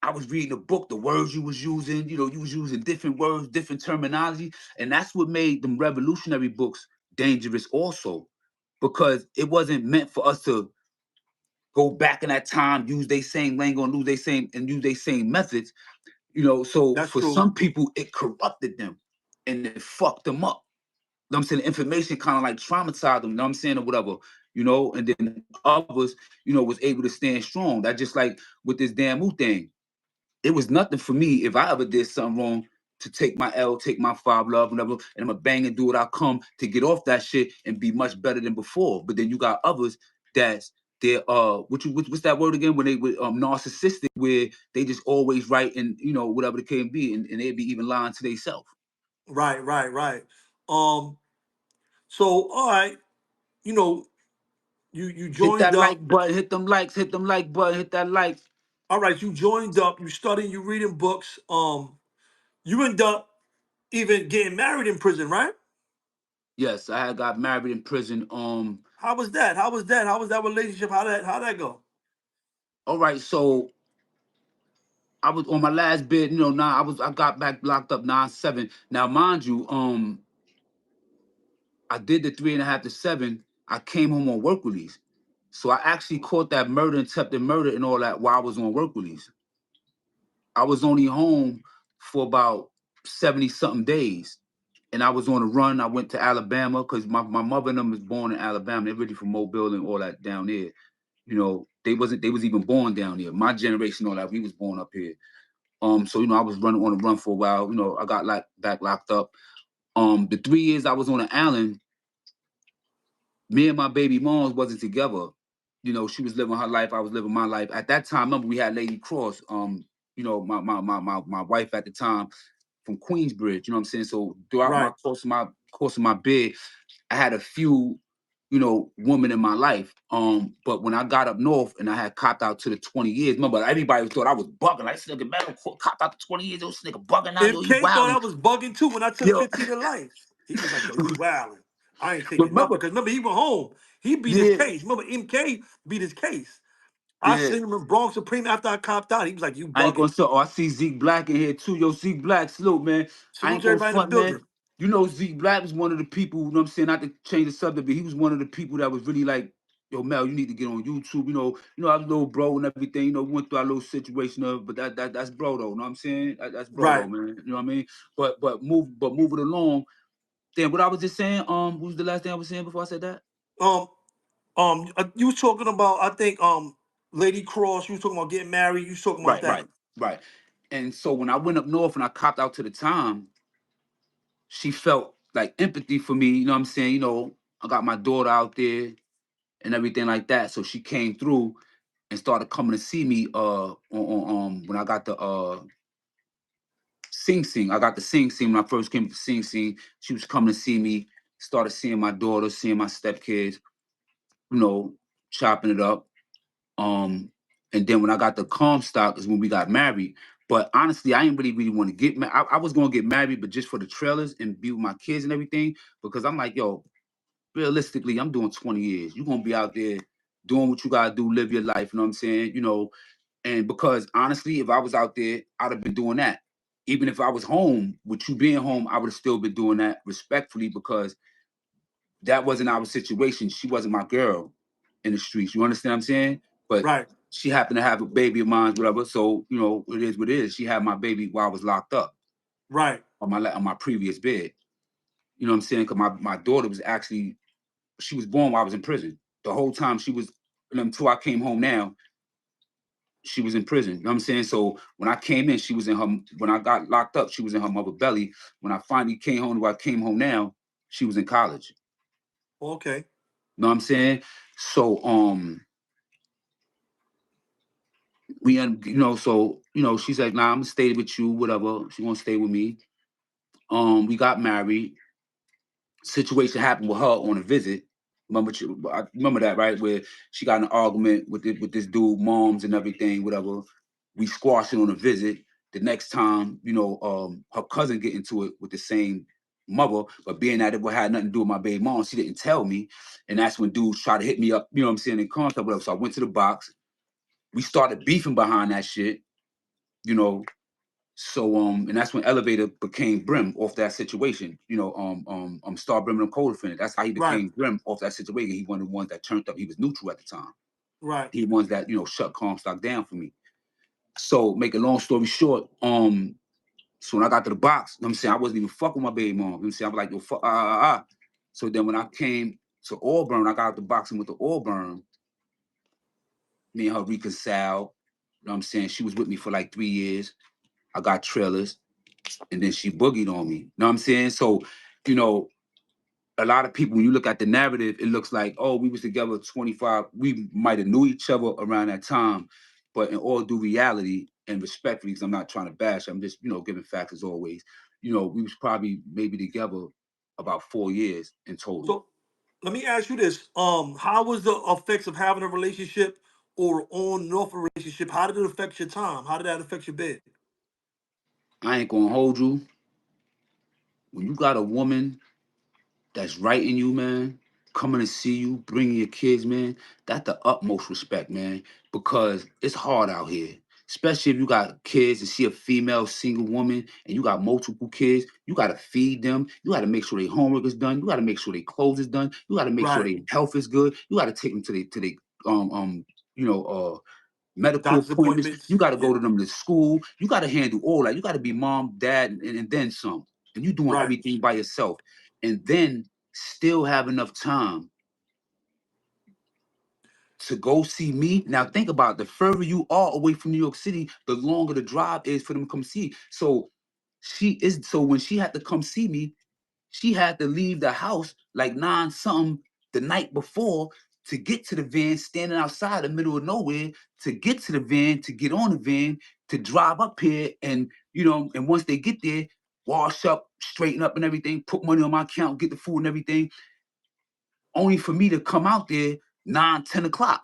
I was reading a book, the words you was using, you know, you was using different words, different terminology. And that's what made them revolutionary books dangerous also. Because it wasn't meant for us to go back in that time, use they same lingo and use they same methods. You know, so That's for true. some people, it corrupted them and it fucked them up. You know what I'm saying? The information kind of like traumatized them, you know what I'm saying, or whatever, you know, and then others, you know, was able to stand strong. That just like with this damn Wu thing. It was nothing for me if I ever did something wrong to take my L, take my 5 love, whatever, and I'm gonna bang and do what I come to get off that shit and be much better than before. But then you got others that's they're what's that word again, when they were narcissistic, where they just always right, and you know, whatever the case be, and they'd be even lying to themselves. Right. So all right, you know, you Hit joined that up. like button, hit them likes, hit them like button, hit that like. All right, you joined up. You studying. You reading books. You end up even getting married in prison, right? Yes, I had got married in prison. How was that? How was that? How was that relationship? How that go? All right, so I was on my last bid, you know. Now I got back locked up 9/7. Now, mind you, I did the 3.5 to 7. I came home on work release, so I actually caught that murder and attempted murder and all that while I was on work release. I was only home for about 70 something days, and I was on a run. I went to Alabama because my mother and them was born in Alabama. They're really from Mobile and all that down there. You know, they was even born down here. My generation, all that, we was born up here. So you know, I was running on a run for a while. You know, I got back locked up. The 3 years I was on an island, me and my baby moms wasn't together. You know, she was living her life, I was living my life. At that time, remember we had Lady Kross, you know, my wife at the time from Queensbridge. You know what I'm saying? So throughout my Right. course of my bid, I had a few, you know, women in my life. But when I got up north and I had copped out to the 20 years, remember everybody thought I was bugging. Like, this nigga man copped out to 20 years, yo, this nigga bugging out, yo, he MK thought wilding. I was bugging too when I took Yo, 15 to life. He was like, "Yo, you wilding. I ain't taking nothing." remember, Because remember, he went home. He beat his yeah, case. Remember, MK beat his case. I yeah. seen him in Bronx Supreme after I copped out. He was like, "You I ain't gonna bugging." say, oh, I see Zeke Black in here too. Yo, Zeke Black, salute, man. I Salute ain't to gonna everybody in the front, man. building. You know, Zeke Black was one of the people, you know what I'm saying, not to change the subject, but he was one of the people that was really like, yo, Mel, you need to get on YouTube. You know, I was a little bro and everything, you know, we went through our little situation of, but that's bro though, you know what I'm saying? That's bro though, Right. man. You know what I mean? But move it along. Then what I was just saying, what was the last thing I was saying before I said that? Um. You was talking about, I think, Lady Kross. You was talking about getting married. You was talking about Right, that. right, right. And so when I went up north and I copped out to the time, she felt like empathy for me, you know what I'm saying? You know, I got my daughter out there and everything like that. So she came through and started coming to see me when I got the Sing Sing. I got the Sing Sing when I first came to Sing Sing. She was coming to see me, started seeing my daughter, seeing my stepkids, you know, chopping it up. And then when I got the Comstock is when we got married. But honestly, I didn't really want to get married. I was gonna get married, but just for the trailers and be with my kids and everything, because I'm like, yo, realistically, I'm doing 20 years. You're gonna be out there doing what you gotta do, live your life, you know what I'm saying? You know, and because honestly, if I was out there, I'd have been doing that. Even if I was home, with you being home, I would have still been doing that respectfully, because that wasn't our situation. She wasn't my girl in the streets. You understand what I'm saying? But Right. she happened to have a baby of mine, whatever. So, you know, it is what it is. She had my baby while I was locked up Right. on my previous bed. You know what I'm saying? Because my daughter was actually, she was born while I was in prison. The whole time she was, until I came home now, she was in prison. You know what I'm saying? So when I came in, she was in her, when I got locked up, she was in her mother's belly. When I finally came home, when I came home now, she was in college. Okay. You know what I'm saying? So you know, so you know, she's like, nah, I'm gonna stay with you, whatever. She won't stay with me. We got married. Situation happened with her on a visit. I remember that, right? Where she got in an argument with this dude, moms and everything, whatever. We squashed it on a visit. The next time, you know, her cousin get into it with the same mother, but being that it had nothing to do with my baby mom, she didn't tell me. And that's when dudes tried to hit me up, you know what I'm saying, in contact, whatever. So I went to the box. We started beefing behind that shit, you know. So and that's when Elevator became Brim off that situation. You know, Star Brim and Cold That's how he Right. became Brim off that situation. He one of the ones that turned up. He was neutral at the time. Right. He ones that, you know, shut Comstock down for me. So make a long story short, so when I got to the box, you know what I'm saying, I wasn't even fucking with my baby mom. You know what I'm saying? I was like, yo, fuck. So then when I came to Auburn, I got out the boxing with the Auburn. Me and her reconciled. You know what I'm saying? She was with me for like 3 years. I got trailers. And then she boogied on me. You know what I'm saying? So, you know, a lot of people, when you look at the narrative, it looks like, oh, we was together 25. We might have knew each other around that time. But in all due reality and respectfully, because I'm not trying to bash, I'm just, you know, giving facts as always. You know, we was probably maybe together about 4 years in total. So let me ask you this. How was the effects of having a relationship or on and off a relationship? How did it affect your time? How did that affect your bed? I ain't gonna hold you. When you got a woman that's writing you, man, coming to see you, bringing your kids, man, that's the utmost respect, man, because it's hard out here. Especially if you got kids and see a female single woman and you got multiple kids, you got to feed them. You got to make sure their homework is done. You got to make sure their clothes is done. You got to make sure Right. their health is good. You got to take them to the you know, medical Doctor's appointments. appointments. You got to Yeah. go to them to school. You got to handle all that. You got to be mom, dad, and then some. And you doing Right. everything by yourself. And then still have enough time to go see me. Now think about it. The further you are away from New York City, the longer the drive is for them to come see. So when she had to come see me, she had to leave the house like 9 something the night before to get to the van, standing outside the middle of nowhere, to get to the van, to get on the van, to drive up here, and you know, and once they get there, wash up, straighten up and everything, put money on my account, get the food and everything, only for me to come out there 9, 10 o'clock.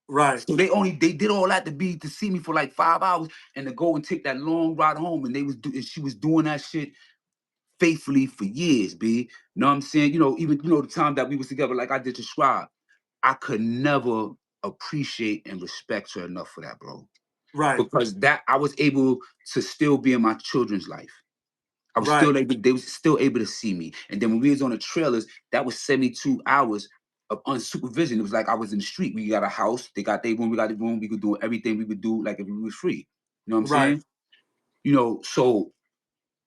Right. So they did all that to see me for like 5 hours and to go and take that long ride home. And she was doing that shit faithfully for years, B. You know what I'm saying? You know, even the time that we was together, like I did describe, I could never appreciate and respect her enough for that, bro. Right. Because that I was able to still be in my children's life. I was Right. they was still able to see me. And then when we was on the trailers, that was 72 hours of unsupervision. It was like I was in the street. We got a house, they got their room, we got the room, we could do everything we would do like if we was free. You know what I'm Right. saying? You know, so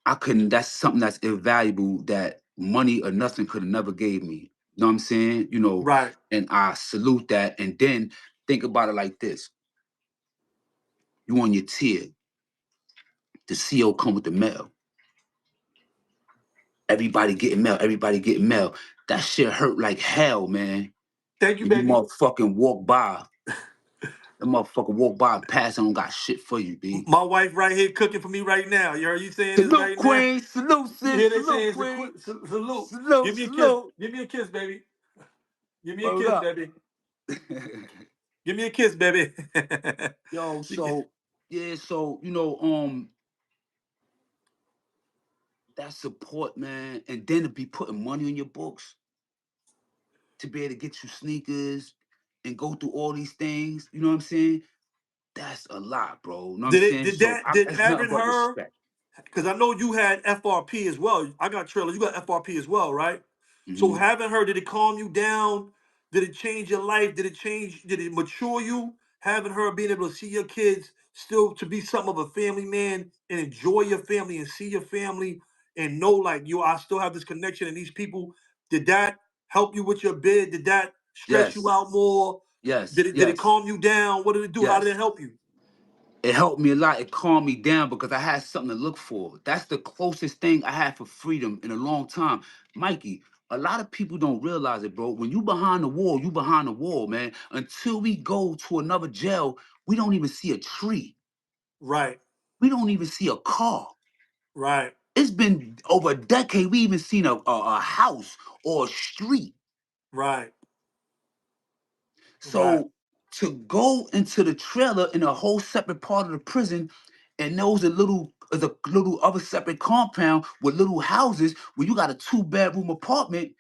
that's something that's invaluable that money or nothing could have never gave me. You know what I'm saying? You know, Right. and I salute that. And then think about it like this. You on your tier, the CO come with the mail. Everybody getting mail. That shit hurt like hell, man. Thank you, And you baby. motherfucking walk by. The motherfucker walk by and pass, I don't got shit for you, B. My wife right here cooking for me right now. You saying this Salute, right now? Queen. Salute, You sis. hear they Salute, saying it's Queen. salute. Salute, Give me a kiss. salute. Give me a kiss, baby. Give me a Word kiss, up. baby. Give me a kiss, baby. Yo, so yeah, so you know, that support, man, and then to be putting money on your books, to be able to get you sneakers and go through all these things, you know what I'm saying? That's a lot, bro. You know what I'm saying? So Did it's nothing having but her, respect. because I know you had FRP as well. I got trailers. You got FRP as well, right? So Mm-hmm. having her, did it calm you down? Did it change your life? Did it mature you? Having her being able to see your kids, still to be something of a family man and enjoy your family and see your family and know like I still have this connection and these people, did that help you with your bid? Did that stress you Yes, out more? yes, Did it yes, calm you down? What did it do? How did yes. it help you? It helped me a lot. It calmed me down because I had something to look for. That's the closest thing I had for freedom in a long time. Mikey, a lot of people don't realize it, bro. When you behind the wall, you behind the wall, man. Until we go to another jail, we don't even see a tree. Right. We don't even see a car. Right. It's been over a decade. We even seen a house or a street. Right. Right. So to go into the trailer in a whole separate part of the prison, and those are is a little other separate compound with little houses where you got a 2-bedroom apartment.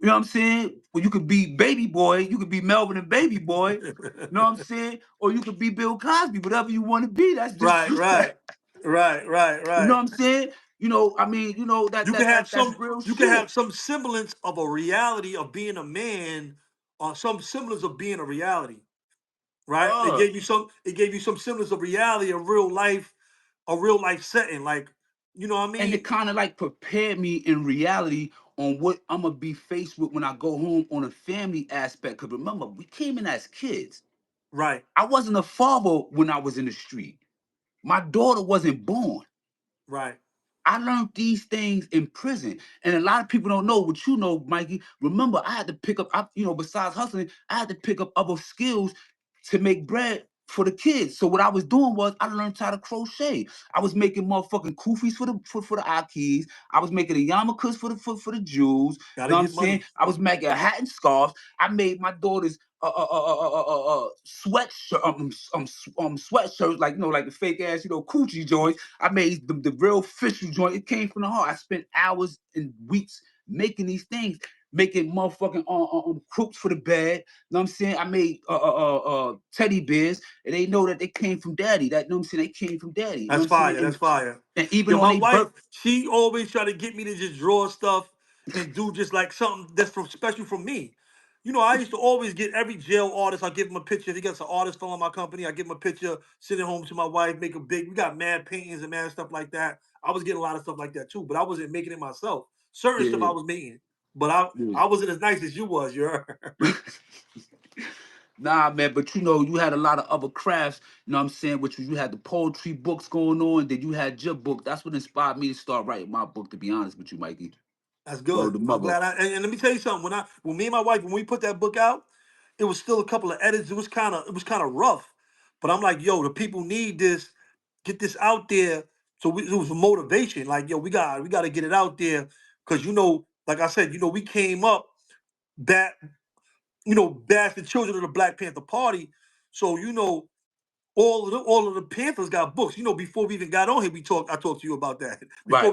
You know what I'm saying? Where you could be baby boy, you could be Melvin and baby boy. You know what I'm saying? Or you could be Bill Cosby, whatever you want to be. That's just Right, you. right, right, right, You know right. what I'm saying? You know, I mean, you know You can have that's some real you can have shit. some semblance of a reality of being a man some semblance of being a reality, right? It gave you some semblance of reality, a real life setting, like, you know what I mean? And it kind of like prepared me in reality on what I'm gonna be faced with when I go home on a family aspect. Cause remember, we came in as kids. Right. I wasn't a father when I was in the street. My daughter wasn't born. Right. I learned these things in prison. And a lot of people don't know what you know, Mikey. Remember, I had to pick up, besides hustling, I had to pick up other skills to make bread for the kids. So what I was doing was I learned how to crochet. I was making motherfucking kufis for the Akis. I was making the yarmulkes for the Jews. Gotta You know what I'm get money. saying? I was making a hat and scarves. I made my daughter's sweatshirt, sweatshirts, like, like the fake ass, coochie joints. I made the real official joint. It came from the heart. I spent hours and weeks making these things, making motherfucking crooks for the bed. You know what I'm saying? I made teddy bears, and they know that they came from daddy. That, you know what I'm saying? They came from daddy. You know That's what I'm saying? fire. That's fire. And even Yeah, on my their wife, birth. she always try to get me to just draw stuff and do just like something that's from special from me. You know, I used to always get every jail artist. I give him a picture. If he gets an artist filling my company, I give him a picture, send it home to my wife, make a big. We got mad paintings and mad stuff like that. I was getting a lot of stuff like that too, but I wasn't making it myself. Certain stuff I Yeah. was making, but I wasn't as nice as you was. You heard? Nah, man, but you had a lot of other crafts, you know what I'm saying, which you had the poetry books going on, then you had your book. That's what inspired me to start writing my book, to be honest with you, Mikey. That's Word good. to I'm mother. glad. And let me tell you something. When me and my wife, when we put that book out, it was still a couple of edits. It was kind of rough, but I'm like, yo, the people need this. Get this out there. So it was motivation. Like, yo, we got to get it out there because like I said, we came up that bash the children of the Black Panther Party. So all of the Panthers got books. Before we even got on here, I talked to you about that. Before Right. we